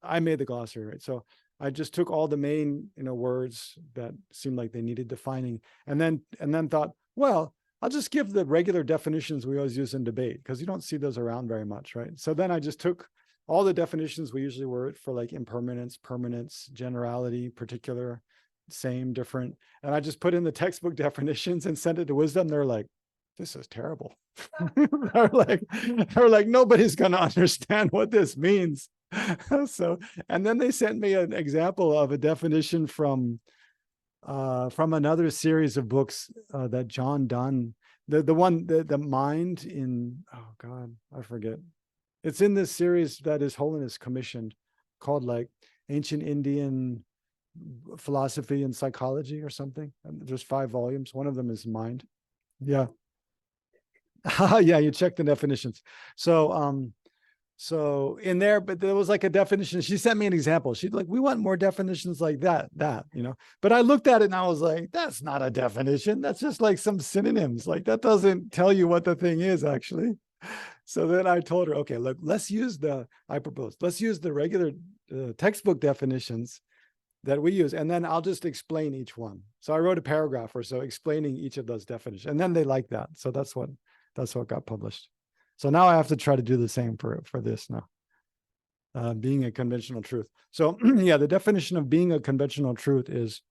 I made the glossary, right? So I just took all the main, words that seemed like they needed defining, and then thought, well, I'll just give the regular definitions we always use in debate, because you don't see those around very much, right? So then I just took all the definitions we usually word for, like impermanence, permanence, generality, particular, same, different. And I just put in the textbook definitions and sent it to Wisdom. They're like, this is terrible. they're like, nobody's going to understand what this means. So, and then they sent me an example of a definition from another series of books that John Donne, the mind in, oh God, I forget. It's in this series that His Holiness commissioned, called like Ancient Indian Philosophy and Psychology or something. And there's 5 volumes. One of them is Mind. Yeah. Yeah, you check the definitions. So in there, but there was like a definition. She sent me an example. She'd like, we want more definitions like that, But I looked at it and I was like, that's not a definition. That's just like some synonyms. Like that doesn't tell you what the thing is actually. So then I told her, okay, look, let's use the regular textbook definitions that we use, and then I'll just explain each one. So I wrote a paragraph or so explaining each of those definitions, and then they liked that. So that's what got published. So now I have to try to do the same for this now. Being a conventional truth. So yeah, the definition of being a conventional truth is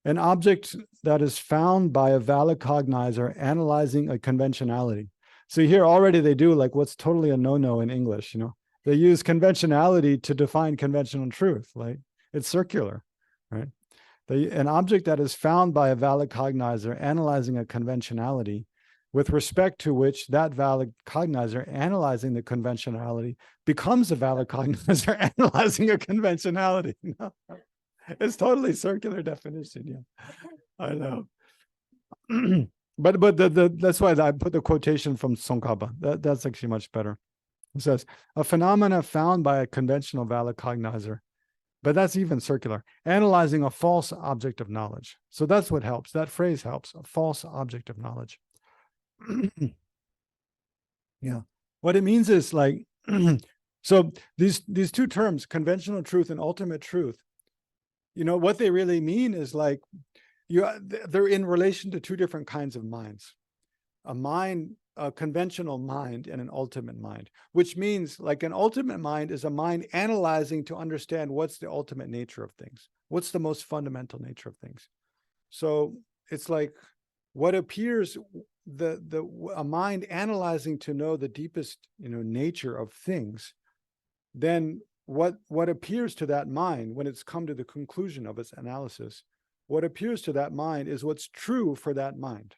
an object that is found by a valid cognizer analyzing a conventionality. So here already they do like what's totally a no-no in English, They use conventionality to define conventional truth. Like it's circular, right? An object that is found by a valid cognizer analyzing a conventionality, with respect to which that valid cognizer analyzing the conventionality becomes a valid cognizer analyzing a conventionality. It's totally circular definition. Yeah, I know. But that's why I put the quotation from Tsongkhapa. That's actually much better. It says, a phenomena found by a conventional valid cognizer, but that's even circular, analyzing a false object of knowledge. So that's what helps. That phrase helps, a false object of knowledge. Yeah. What it means is like, so these two terms, conventional truth and ultimate truth, what they really mean is like, they're in relation to two different kinds of minds. A mind a conventional mind and an ultimate mind, which means like an ultimate mind is a mind analyzing to understand what's the ultimate nature of things. What's the most fundamental nature of things? So it's like what appears, a mind analyzing to know the deepest, nature of things. Then what appears to that mind when it's come to the conclusion of its analysis, what appears to that mind is what's true for that mind,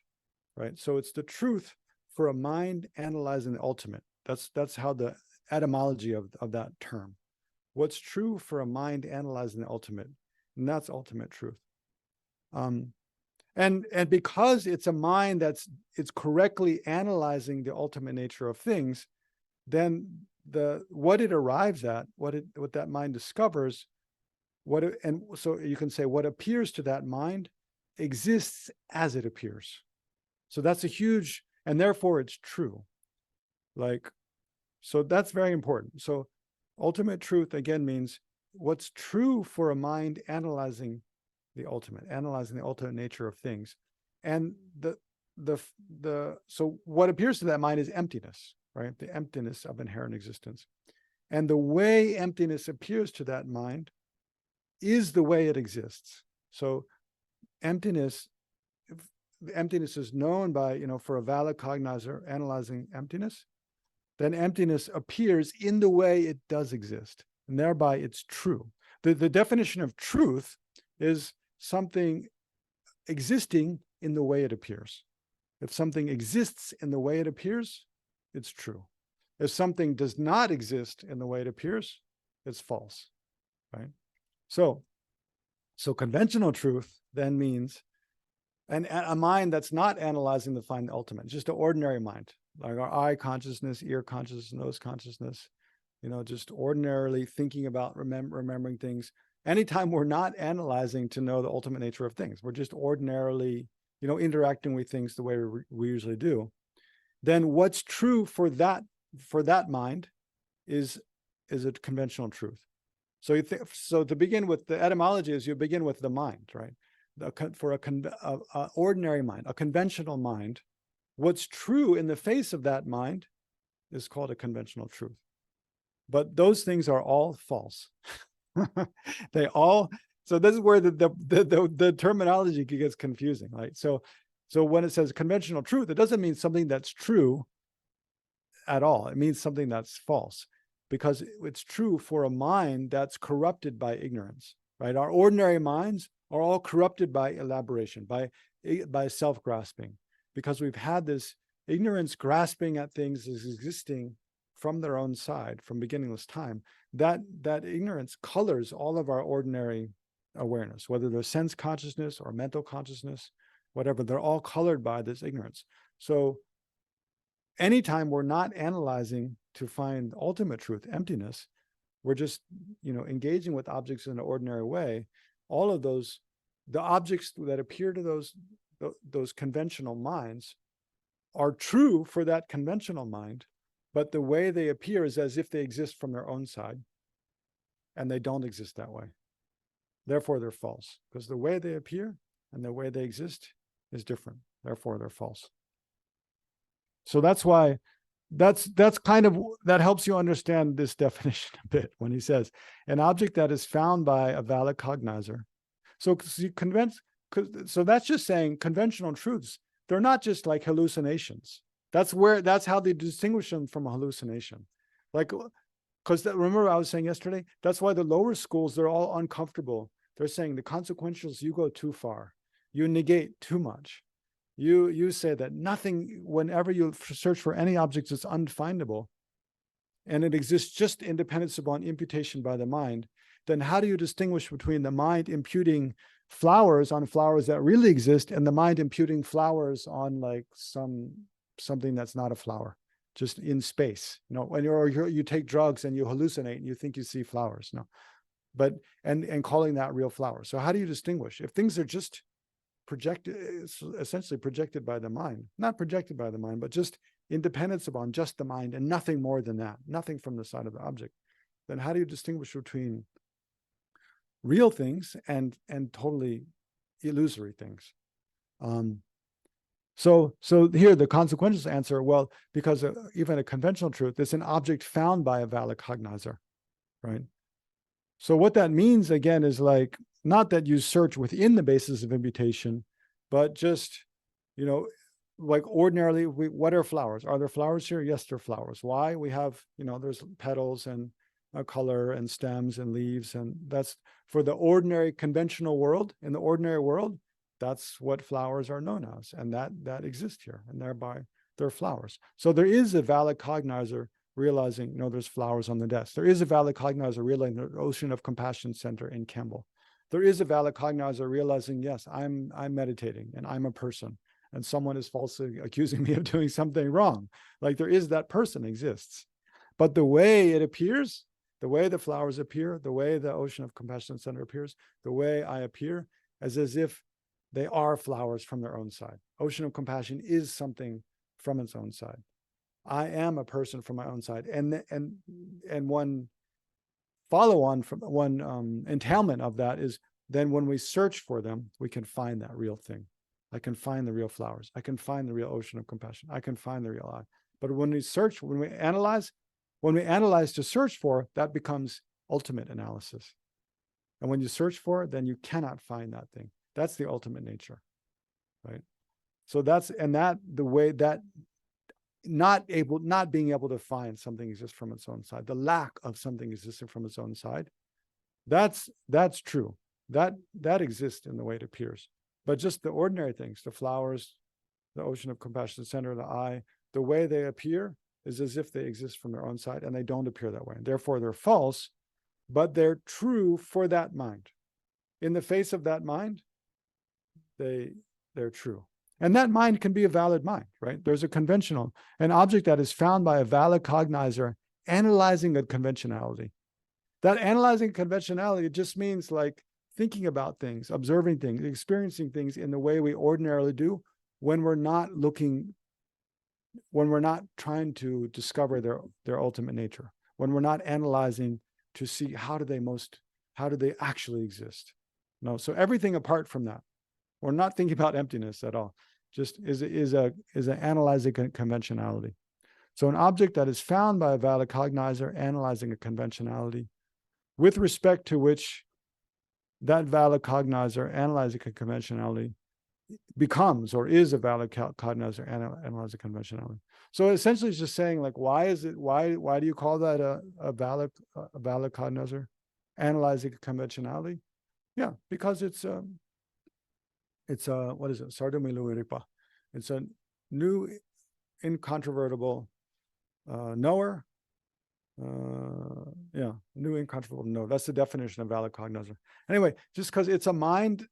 right? So it's the truth for a mind analyzing the ultimate. That's how the etymology of that term. What's true for a mind analyzing the ultimate, and that's ultimate truth. And because it's a mind it's correctly analyzing the ultimate nature of things, then what it arrives at, what that mind discovers, and so you can say what appears to that mind exists as it appears. So that's a huge, and therefore it's true. So that's very important. So ultimate truth again means what's true for a mind analyzing the ultimate nature of things. And so what appears to that mind is emptiness, right? The emptiness of inherent existence. And the way emptiness appears to that mind is the way it exists. So emptiness is known by, for a valid cognizer analyzing emptiness, then emptiness appears in the way it does exist, and thereby it's true. The definition of truth is something existing in the way it appears. If something exists in the way it appears, it's true. If something does not exist in the way it appears, it's false, right? So conventional truth then means a mind that's not analyzing to find the ultimate, just an ordinary mind, like our eye consciousness, ear consciousness, nose consciousness, just ordinarily thinking about remembering things. Anytime we're not analyzing to know the ultimate nature of things, we're just ordinarily, interacting with things the way we usually do, then what's true for that mind is a conventional truth. So so to begin with, the etymology is you begin with the mind, right? For a ordinary mind, a conventional mind, what's true in the face of that mind is called a conventional truth. But those things are all false. So this is where the terminology gets confusing, right? So when it says conventional truth, it doesn't mean something that's true at all. It means something that's false, because it's true for a mind that's corrupted by ignorance, right? Our ordinary minds are all corrupted by elaboration, by self-grasping, because we've had this ignorance grasping at things as existing from their own side from beginningless time. That ignorance colors all of our ordinary awareness, whether they're sense consciousness or mental consciousness, whatever, they're all colored by this ignorance. So anytime we're not analyzing to find ultimate truth, emptiness, we're just, engaging with objects in an ordinary way. All of those, the objects that appear to those conventional minds are true for that conventional mind, but the way they appear is as if they exist from their own side, and they don't exist that way. Therefore, they're false, because the way they appear and the way they exist is different. Therefore, they're false. So that's why that's kind of, that helps you understand this definition a bit when he says an object that is found by a valid cognizer. So that's just saying conventional truths, they're not just like hallucinations. That's how they distinguish them from a hallucination. Because remember I was saying yesterday, that's why the lower schools, they're all uncomfortable. They're saying the consequentials, you go too far. You negate too much. You say that nothing, whenever you search for any object, it's unfindable, and it exists just independence upon imputation by the mind, then how do you distinguish between the mind imputing flowers on flowers that really exist and the mind imputing flowers on like something that's not a flower, just in space? When you take drugs and you hallucinate and you think you see flowers, but and calling that real flowers. So how do you distinguish if things are just essentially projected by the mind, not projected by the mind, but just independence upon just the mind and nothing more than that, nothing from the side of the object? Then how do you distinguish between real things and totally illusory things? So here the consequential answer, well, because even a conventional truth is an object found by a valid cognizer, right? So what that means again is like, not that you search within the basis of imputation, but just, like ordinarily, what are flowers? Are there flowers here? Yes, there are flowers. Why? We have, there's petals and a color and stems and leaves. And that's for the ordinary conventional world. In the ordinary world, that's what flowers are known as. And that exists here. And thereby they're flowers. So there is a valid cognizer realizing, there's flowers on the desk. There is a valid cognizer realizing the Ocean of Compassion Center in Campbell. There is a valid cognizer realizing, yes, I'm meditating and I'm a person and someone is falsely accusing me of doing something wrong. Like there is that person exists. But the way it appears, the way the flowers appear, the way the Ocean of Compassion Center appears, the way I appear, as if they are flowers from their own side. Ocean of Compassion is something from its own side. I am a person from my own side. And one follow-on from one entailment of that is then when we search for them, we can find that real thing. I can find the real flowers. I can find the real ocean of compassion. I can find the real I. But when we search, when we analyze to search for, that becomes ultimate analysis. And when you search for it, then you cannot find that thing. That's the ultimate nature, right? So the way that not being able to find something exists from its own side, the lack of something existing from its own side, that's true. That exists in the way it appears. But just the ordinary things, the flowers, the Ocean of Compassion Center, the I, the way they appear is as if they exist from their own side, and they don't appear that way. Therefore, they're false, but they're true for that mind. In the face of that mind, they're true. And that mind can be a valid mind, right? There's an object that is found by a valid cognizer analyzing a conventionality. That analyzing conventionality just means like thinking about things, observing things, experiencing things in the way we ordinarily do when we're not trying to discover their ultimate nature, when we're not analyzing to see how do they actually exist. No, so everything apart from that. We're not thinking about emptiness at all. Just is an analyzing conventionality. So an object that is found by a valid cognizer analyzing a conventionality, with respect to which that valid cognizer analyzing a conventionality becomes or is a valid cognizer analyzing conventionality. So essentially, it's just saying like, why do you call that a valid cognizer analyzing a conventionality? Yeah, because it's what is it? Sardomiluripa. It's a new, incontrovertible knower. New incontrovertible knower. That's the definition of valid cognizer. Anyway, just because it's a mind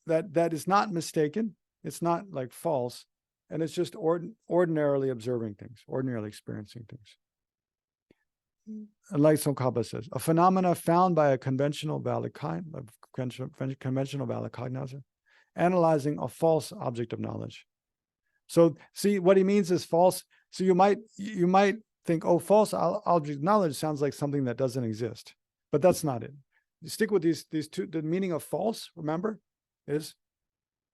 that is not mistaken, it's not like false, and it's just ordinarily observing things, ordinarily experiencing things. And like Tsongkhapa says, a phenomena found by a conventional valid cognizer, analyzing a false object of knowledge. So see, what he means is false. So you might think, oh, false object of knowledge sounds like something that doesn't exist, but that's not it. You stick with these two. The meaning of false, remember, is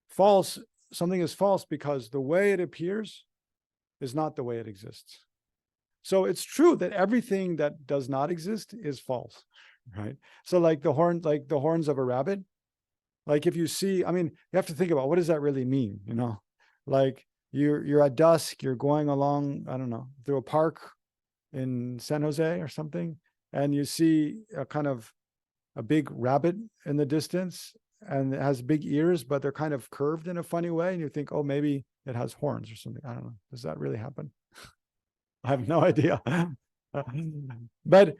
false. Something is false because the way it appears is not the way it exists. So it's true that everything that does not exist is false, right? So like the horns of a rabbit. Like if you see, I mean, you have to think about what does that really mean, Like you're at dusk, you're going along, I don't know, through a park in San Jose or something, and you see a big rabbit in the distance, and it has big ears, but they're kind of curved in a funny way, and you think, oh, maybe it has horns or something. I don't know. Does that really happen? I have no idea. But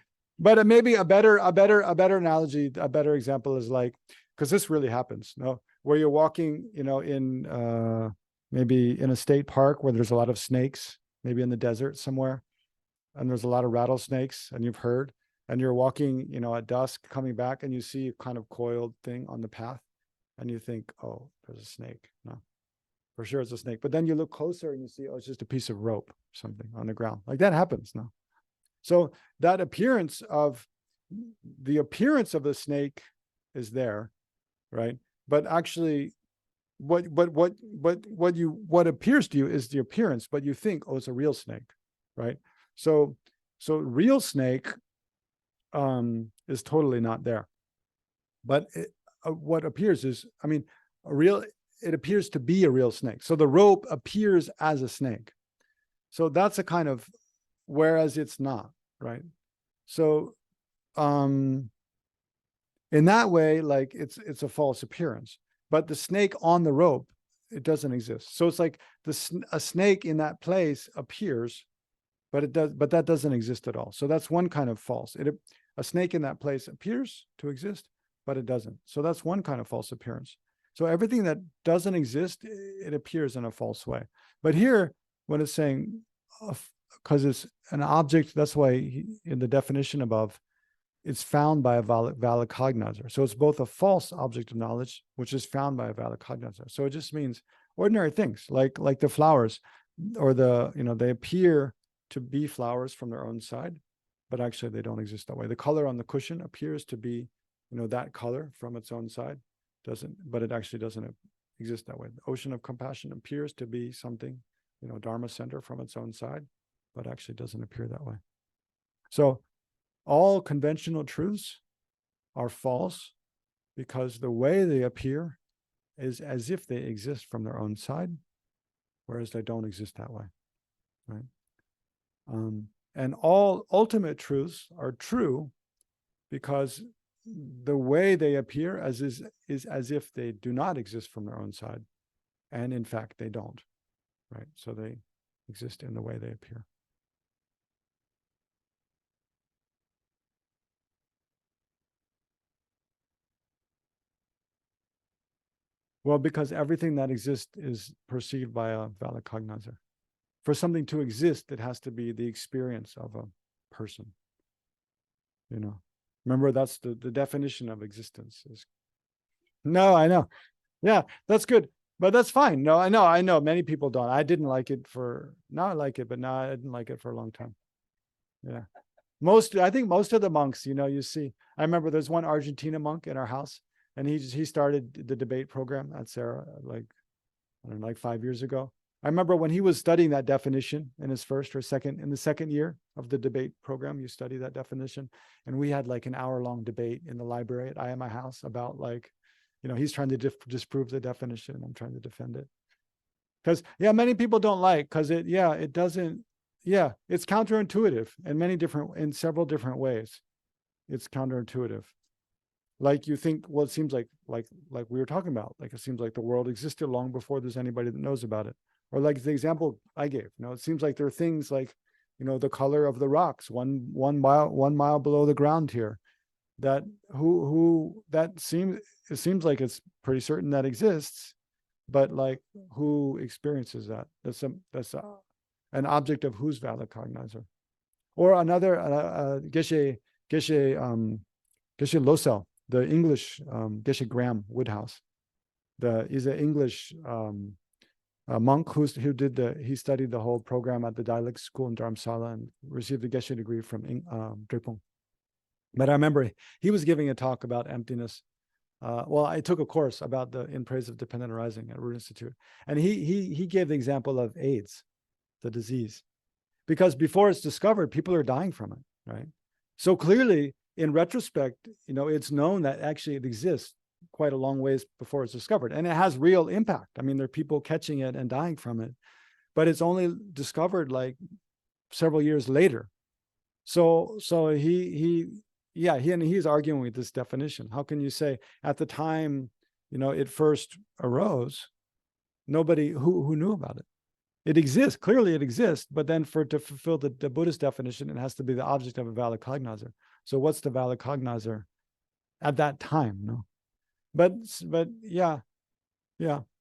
maybe a better analogy, a better example is like, because this really happens, where you're walking, in maybe in a state park where there's a lot of snakes, maybe in the desert somewhere, and there's a lot of rattlesnakes, and you've heard, and you're walking, at dusk, coming back, and you see a kind of coiled thing on the path, and you think, oh, there's a snake. No, for sure it's a snake. But then you look closer and you see, oh, it's just a piece of rope, something on the ground. Like that happens, no? So that appearance of the snake is there, right? But actually, what appears to you is the appearance, but you think, oh, it's a real snake, right? So real snake is totally not there. But what appears is, I mean, it appears to be a real snake. So the rope appears as a snake. So that's a kind of, whereas it's not, right? So in that way, like it's a false appearance. But the snake on the rope, it doesn't exist. So it's like a snake in that place appears, but that doesn't exist at all. So that's one kind of false. A snake in that place appears to exist, but it doesn't. So that's one kind of false appearance. So everything that doesn't exist, it appears in a false way. But here, when it's saying, because it's an object, that's why in the definition above, it's found by a valid cognizer. So it's both a false object of knowledge, which is found by a valid cognizer. So it just means ordinary things like the flowers, or they appear to be flowers from their own side, but actually they don't exist that way. The color on the cushion appears to be, that color from its own side, but it actually doesn't exist that way. The ocean of compassion appears to be something, Dharma center from its own side, but actually doesn't appear that way. So all conventional truths are false because the way they appear is as if they exist from their own side, whereas they don't exist that way, right? And all ultimate truths are true because the way they appear is as if they do not exist from their own side, and in fact they don't, right? So they exist in the way they appear. Well, because everything that exists is perceived by a valid cognizer. For something to exist, it has to be the experience of a person. Remember, that's the definition of existence. No, I know. Yeah, that's good. But that's fine. No, I know. Many people don't. I didn't like it now I like it, but now I didn't like it for a long time. Yeah. I think most of the monks, you see, I remember there's one Argentina monk in our house, and he started the debate program at Sarah, like 5 years ago. I remember when he was studying that definition in his in the second year of the debate program, you study that definition. And we had like an hour-long debate in the library at my house about he's trying to disprove the definition. I'm trying to defend it. Because, many people don't because it doesn't, it's counterintuitive in several different ways. It's counterintuitive. Like you think, well, it seems like we were talking about, like it seems like the world existed long before there's anybody that knows about it. Or like the example I gave, it seems like there are things like, the color of the rocks, one mile below the ground here, that it seems like it's pretty certain that exists, but like who experiences that? That's an object of whose valid cognizer. Or another Geshe Losel, the English Geshe Graham Woodhouse. He's an English monk who studied the whole program at the dialect school in Dharamsala and received a Geshe degree from Drepung. But I remember he was giving a talk about emptiness. I took a course about In Praise of Dependent Arising at Root Institute, and he gave the example of AIDS, the disease, because before it's discovered, people are dying from it, right? So clearly, in retrospect, it's known that actually it exists quite a long ways before it's discovered, and it has real impact. I mean, there are people catching it and dying from it, but it's only discovered like several years later. So he's arguing with this definition. How can you say at the time, it first arose, nobody who knew about it? It exists, clearly it exists, but then to fulfill the Buddhist definition, it has to be the object of a valid cognizer. So what's the valid cognizer at that time? No. But yeah.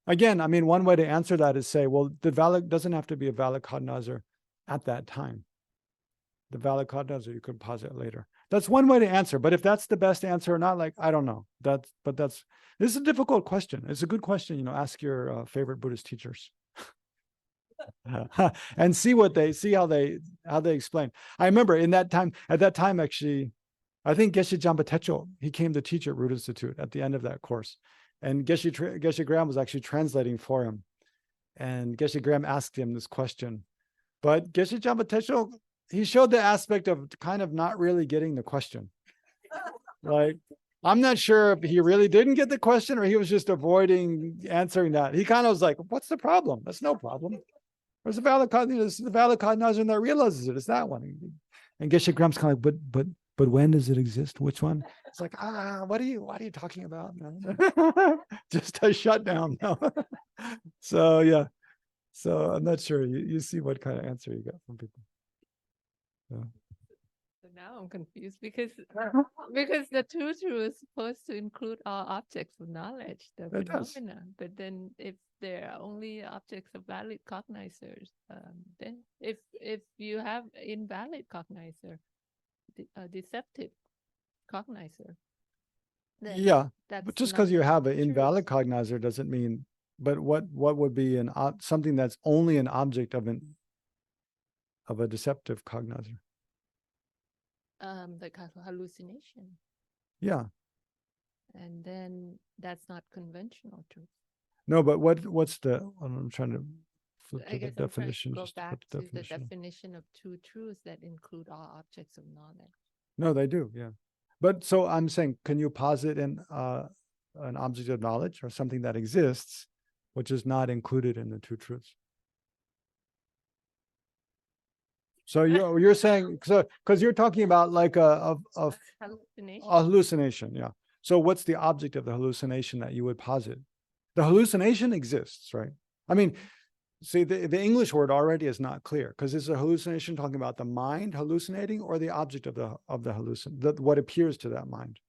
Again, I mean, one way to answer that is say, well, the valid doesn't have to be a valid cognizer at that time. The valid cognizer you could posit later. That's one way to answer. But if that's the best answer or not, I don't know. This is a difficult question. It's a good question. Ask your favorite Buddhist teachers. And see how they explain. I remember at that time actually, I think Geshe Jampa Techo, he came to teach at Root Institute at the end of that course. And Geshe Graham was actually translating for him. And Geshe Graham asked him this question. But Geshe Jampa Tesho, he showed the aspect of kind of not really getting the question. Like, I'm not sure if he really didn't get the question or he was just avoiding answering that. He kind of was like, what's the problem? That's no problem. There's a valid cognizer, the valid cognizer that realizes it. It's that one. And Geshe Graham's kind of like, but when does it exist? Which one? It's like, what are you talking about? Just a shutdown. No. So yeah. So I'm not sure. You see what kind of answer you got from people. Yeah. So now I'm confused because the two truths is supposed to include all objects of knowledge, the It does. phenomena. But then if there are only objects of valid cognizers, then if you have invalid cognizer, a deceptive cognizer, then Yeah, that's but just not because you have an truth. invalid cognizer doesn't mean. But what would be something that's only an object of a deceptive cognizer? Like a hallucination, Yeah. and then that's not conventional truth. No, but what's the? I'm trying to flip I to the guess I'm trying to definition. go Just to back put to the the definition. definition of two truths that include all objects of knowledge. No, they do. Yeah, but so I'm saying, can you posit an object of knowledge or something that exists, which is not included in the two truths? So you're saying, so because you're talking about like a Hallucination. hallucination, yeah. So what's the object of the hallucination that you would posit? The hallucination exists, right? I mean, see, the English word already is not clear because is a hallucination talking about the mind hallucinating or the object of the hallucin, what appears to that mind?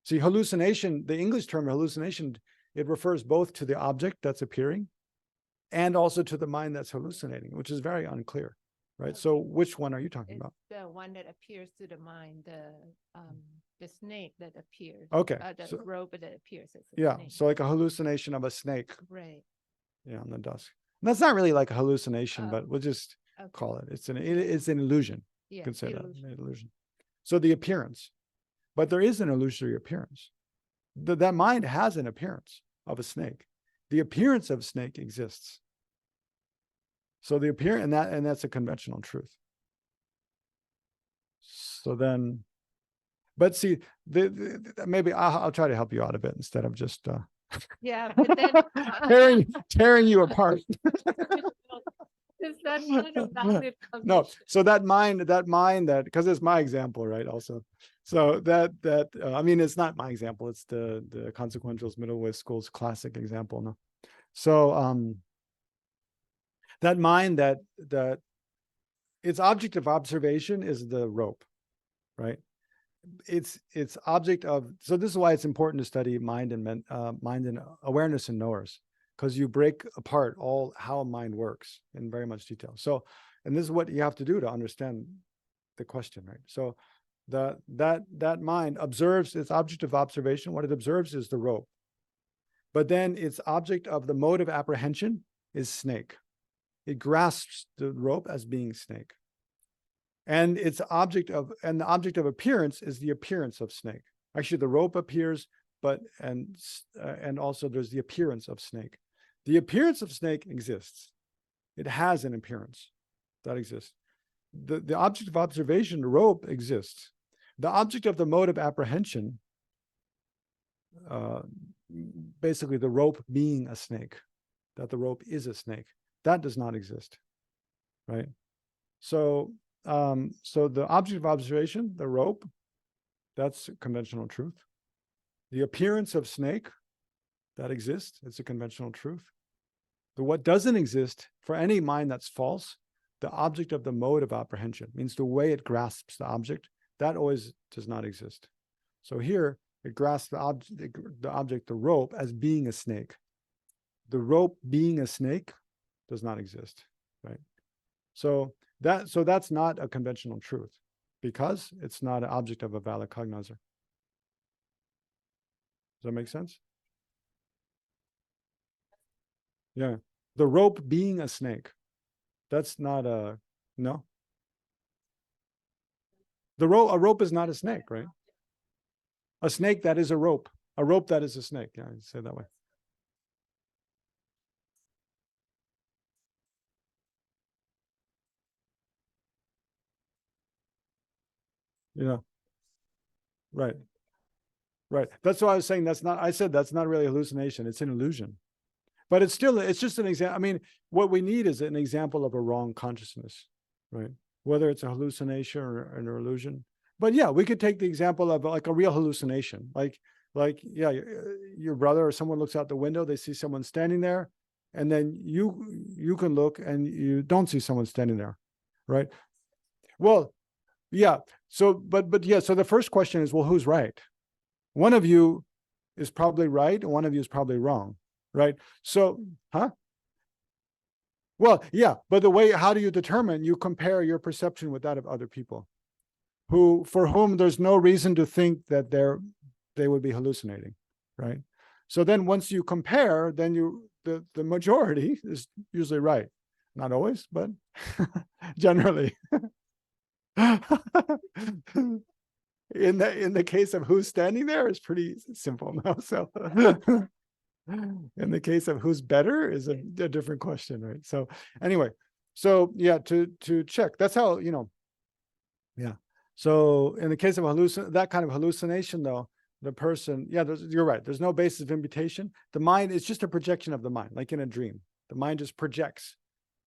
See, hallucination, the English term hallucination, it refers both to the object that's appearing and also to the mind that's hallucinating, which is very unclear, right? So which one are you talking It's about? the one that appears to the mind, the snake that appears. Okay, The so- rope that appears as a Yeah, snake. so like a hallucination of a snake, Right. yeah, in the dusk. And that's not really like a hallucination, but Oh, we'll just okay. call it. It's an illusion. You Yeah. can say illusion. that, an illusion. So the appearance, but there is an illusory appearance. That mind has an appearance of a snake. The appearance of snake exists. So the appearance, and that's a conventional truth. So then, but see, maybe I'll try to help you out a bit instead of just Yeah, but then tearing you apart. is that not a valid No, cognition? so that mind that, because it's my example, right? Also, so that I mean, it's not my example. It's the Consequentials Middle Way School's classic example. No, so that mind that its object of observation is the rope, right? It's object of, so this is why it's important to study mind and awareness and knowers, because you break apart all how mind works in very much detail. So, and this is what you have to do to understand the question, right? So that mind observes its object of observation. What it observes is the rope, but then its object of the mode of apprehension is snake. It grasps the rope as being snake. And its object of, and the object of appearance is the appearance of snake. Actually, the rope appears, but and also there's the appearance of snake. The appearance of snake exists. It has an appearance that exists. The object of observation, the rope, exists. The object of the mode of apprehension, basically the rope being a snake, that the rope is a snake, that does not exist, right? So so the object of observation, the rope, that's conventional truth. The appearance of snake, that exists, it's a conventional truth. But what doesn't exist for any mind that's false, the object of the mode of apprehension, means the way it grasps the object, that always does not exist. So here, it grasps the object, the rope, as being a snake. The rope being a snake does not exist, right? So that's not a conventional truth because it's not an object of a valid cognizer. Does that make sense? Yeah. The rope being a snake, that's not no. A rope is not a snake, right? A snake, that is a rope. A rope that is a snake. Yeah, I'd say it that way. Yeah. Right. Right. That's why I was saying I said that's not really hallucination. It's an illusion. But it's just an example. I mean, what we need is an example of a wrong consciousness, right? Whether it's a hallucination or an illusion. But yeah, we could take the example of like a real hallucination. Yeah, your brother or someone looks out the window, they see someone standing there, and then you can look and you don't see someone standing there, right? Well, yeah. So, but yeah, so the first question is, well, who's right? One of you is probably right, and one of you is probably wrong, right? So, well, yeah, but how do you determine? You compare your perception with that of other people, for whom there's no reason to think that they would be hallucinating, right? So then once you compare, then the majority is usually right. Not always, but generally. In the case of who's standing there is pretty simple now. So in the case of who's better is a different question, right? So anyway, so yeah, to check. That's how, yeah. So in the case of that kind of hallucination, though, the person, yeah, you're right. There's no basis of imputation. The mind is just a projection of the mind, like in a dream. The mind just projects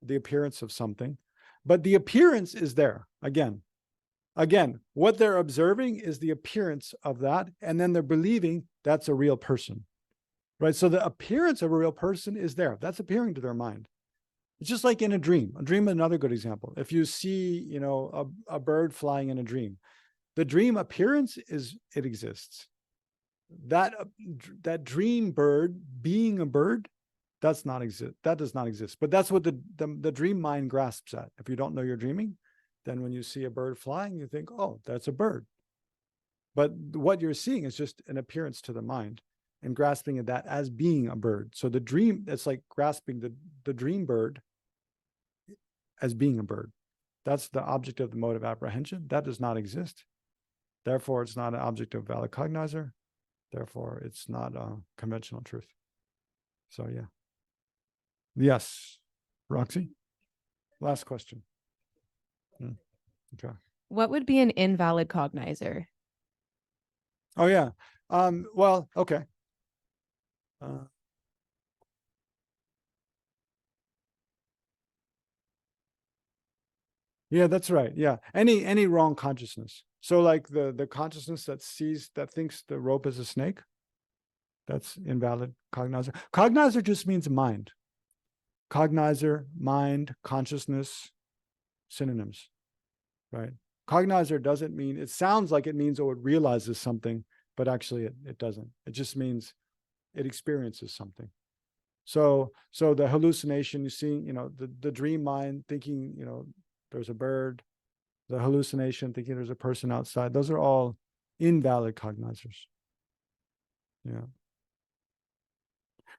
the appearance of something, but the appearance is there again. What they're observing is the appearance of that, and then they're believing that's a real person, right? So the appearance of a real person is there. That's appearing to their mind. It's just like in a dream. A dream is another good example. If you see, a bird flying in a dream, the dream appearance it exists. That dream bird being a bird, that does not exist. But that's what the dream mind grasps at. If you don't know you're dreaming, then when you see a bird flying, you think, oh, that's a bird. But what you're seeing is just an appearance to the mind and grasping at that as being a bird. So the dream, it's like grasping the dream bird as being a bird. That's the object of the mode of apprehension. That does not exist. Therefore, it's not an object of valid cognizer. Therefore, it's not a conventional truth. So yeah. Yes. Roxy? Last question. Okay. What would be an invalid cognizer? Oh yeah. Well, okay. Yeah, that's right. Yeah. Any wrong consciousness. So like the consciousness that thinks the rope is a snake, that's invalid cognizer. Cognizer just means mind. Cognizer, mind, consciousness, synonyms, right? Cognizer doesn't mean, it sounds like it means, it realizes something, but actually it doesn't. It just means it experiences something. So the hallucination, you see, the dream mind thinking, there's a bird, the hallucination thinking there's a person outside, those are all invalid cognizers. Yeah.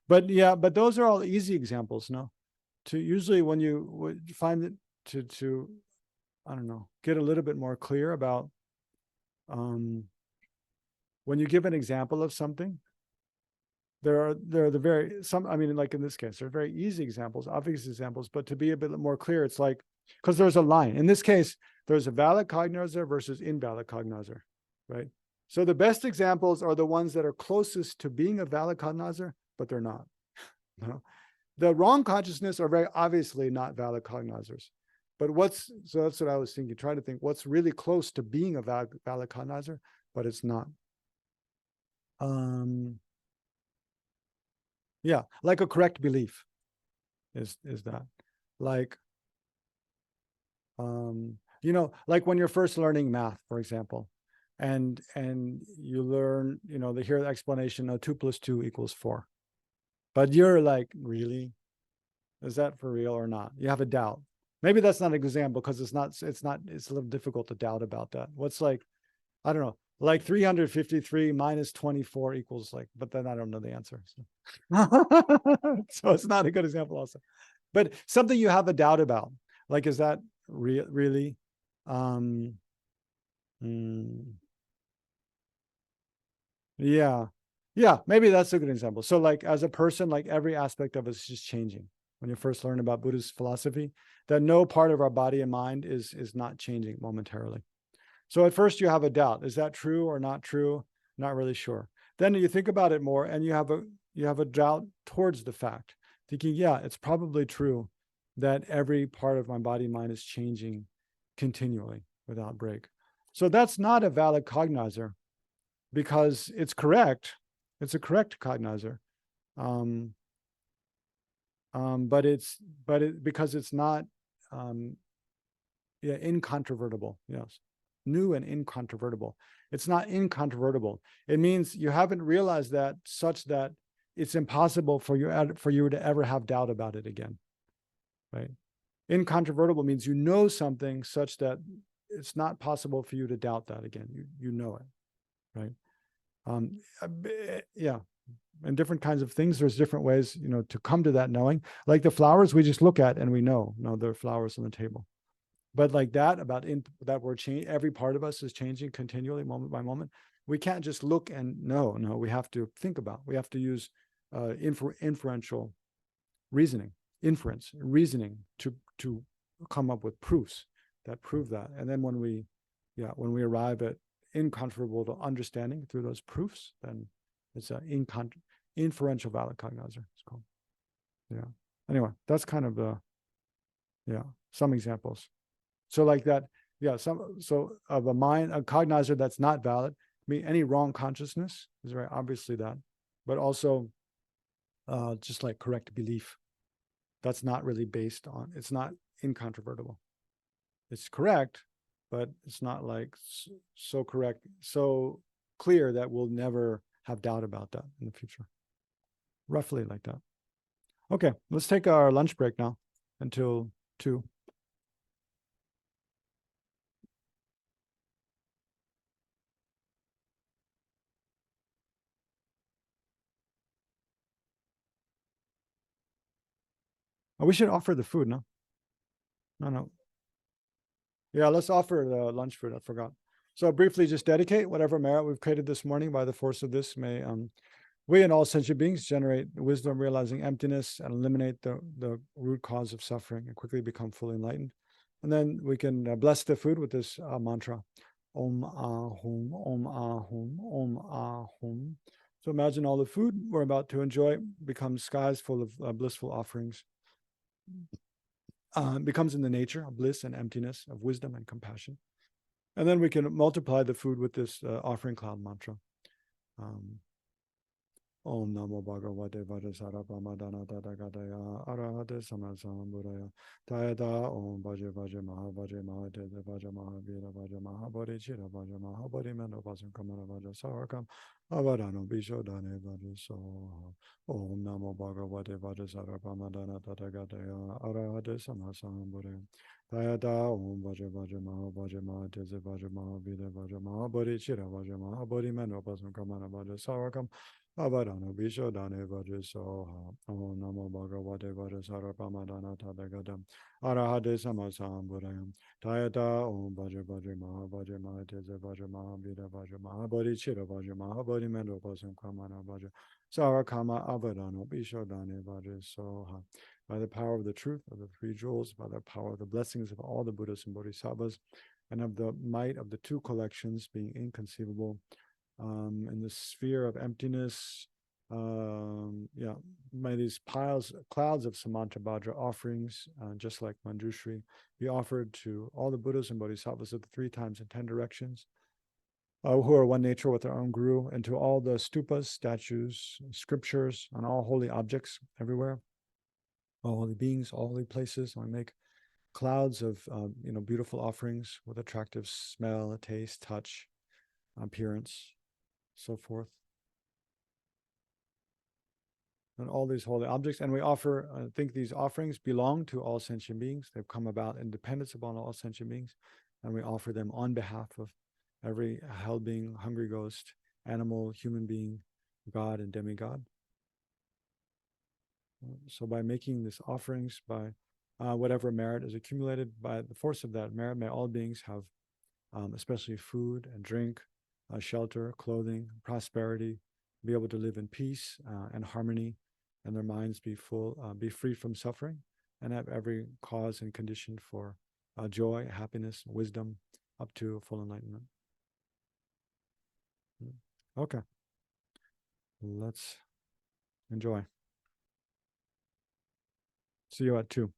But those are all easy examples, no? To usually when you would find it to I don't know, get a little bit more clear about when you give an example of something, there are like in this case, there are very easy examples, obvious examples, but to be a bit more clear, it's like, because there's a line. In this case, there's a valid cognizer versus invalid cognizer, right? So the best examples are the ones that are closest to being a valid cognizer, but they're not. No? The wrong consciousness are very obviously not valid cognizers. But so that's what I was thinking, try to think what's really close to being a valid cognizer, but it's not. Yeah, like a correct belief is that. Like, like when you're first learning math, for example, and you learn, they hear the explanation, 2 + 2 = 4. But you're like, really? Is that for real or not? You have a doubt. Maybe that's not an example because it's a little difficult to doubt about that. What's like, I don't know, like 353 minus 24 equals like, but then I don't know the answer. So, so it's not a good example also. But something you have a doubt about, like, is that really? Yeah. Yeah, maybe that's a good example. So like as a person, like every aspect of us is just changing. When you first learn about Buddhist philosophy, that no part of our body and mind is not changing momentarily. So at first you have a doubt. Is that true or not true? Not really sure. Then you think about it more and you have a doubt towards the fact, thinking, yeah, it's probably true that every part of my body and mind is changing continually without break. So that's not a valid cognizer because it's correct. It's a correct cognizer. But because it's not incontrovertible. Yes. New and incontrovertible. It's not incontrovertible. It means you haven't realized that such that it's impossible for you to ever have doubt about it again. Right? Incontrovertible means you know something such that it's not possible for you to doubt that again. You know it. Right? Yeah. And different kinds of things. There's different ways, to come to that knowing. Like the flowers, we just look at and we know. No, there are flowers on the table. But like that, that we're changing, every part of us is changing continually, moment by moment. We can't just look and know. No, we have to think about. We have to use inferential reasoning, reasoning to come up with proofs that prove that. And then when we arrive at incontrovertible understanding through those proofs, then it's an inferential valid cognizer. It's called. Yeah. Anyway, that's kind of some examples. So like that, so of a cognizer that's not valid, any wrong consciousness is very obviously that, but also just like correct belief. That's not really based on, it's not incontrovertible. It's correct, but it's not like so correct, so clear that we'll never have doubt about that in the future. Roughly like that. Okay, let's take our lunch break now until 2. Oh, we should offer the food, no? No. Yeah, let's offer the lunch food. I forgot. So briefly, just dedicate whatever merit we've created this morning by the force of this. May we and all sentient beings generate wisdom, realizing emptiness, and eliminate the root cause of suffering, and quickly become fully enlightened. And then we can bless the food with this mantra: Om Ahum, Om Ahum, Om Ahum. So imagine all the food we're about to enjoy becomes skies full of blissful offerings. Becomes in the nature of bliss and emptiness, of wisdom and compassion. And then we can multiply the food with this offering cloud mantra. Om Namo Bhagavate Vajrasaratpamadana Tadagadaya Arahate Samasamburaya Tayada Om Bhaja Bhaja Mahabhaja Mahadeva Bhaja Mahavira Bhaja Mahabhari Chira Bhaja Mahabhari Mendo Basam Kamara Bhaja Sarakam Avadano Bisho Dane Bhaja Soha Om Namo Bhagavate Vajrasaratpamadana Tadagadaya Arahate Samasamburaya Tayada Om Bhaja Bhaja Mahabhaja Mahadeva Bhaja Mahavira Bhaja Mahabhari Chira Bhaja Mahabhari Mendo Basam Kamara Bhaja Sarakam Avadano Bishodane Vajrasoha Om Namo Bhagavate Vajrasaratpamadana Tadagadam Arahate Samasamburayam Tayata Om Bhaja Bhaja Mahabhaja Mahateza Bhaja Mahavira Bhaja Mahabhari Chira Bhaja Mahabhari Mendo Pasam Kamana Bhaja Sarakama Avadano Bishodane Vajrasoha. By the power of the truth of the 3 jewels, by the power of the blessings of all the Buddhas and Bodhisattvas, and of the might of the 2 collections being inconceivable, in the sphere of emptiness, may these clouds of Samantabhadra offerings, just like Manjushri, be offered to all the Buddhas and Bodhisattvas of the 3 times in 10 directions, who are one nature with their own guru, and to all the stupas, statues, scriptures, and all holy objects everywhere, all holy beings, all holy places. I make clouds of beautiful offerings with attractive smell, taste, touch, appearance, so forth, and all these holy objects. And we offer, I think these offerings belong to all sentient beings. They've come about in dependence upon all sentient beings, and we offer them on behalf of every held being, hungry ghost, animal, human being, God, and demigod. So by making these offerings, by whatever merit is accumulated, by the force of that merit, may all beings have especially food and drink, shelter, clothing, prosperity, be able to live in peace and harmony, and their minds be free from suffering, and have every cause and condition for joy, happiness, wisdom, up to full enlightenment. Okay. Let's enjoy. See you at 2.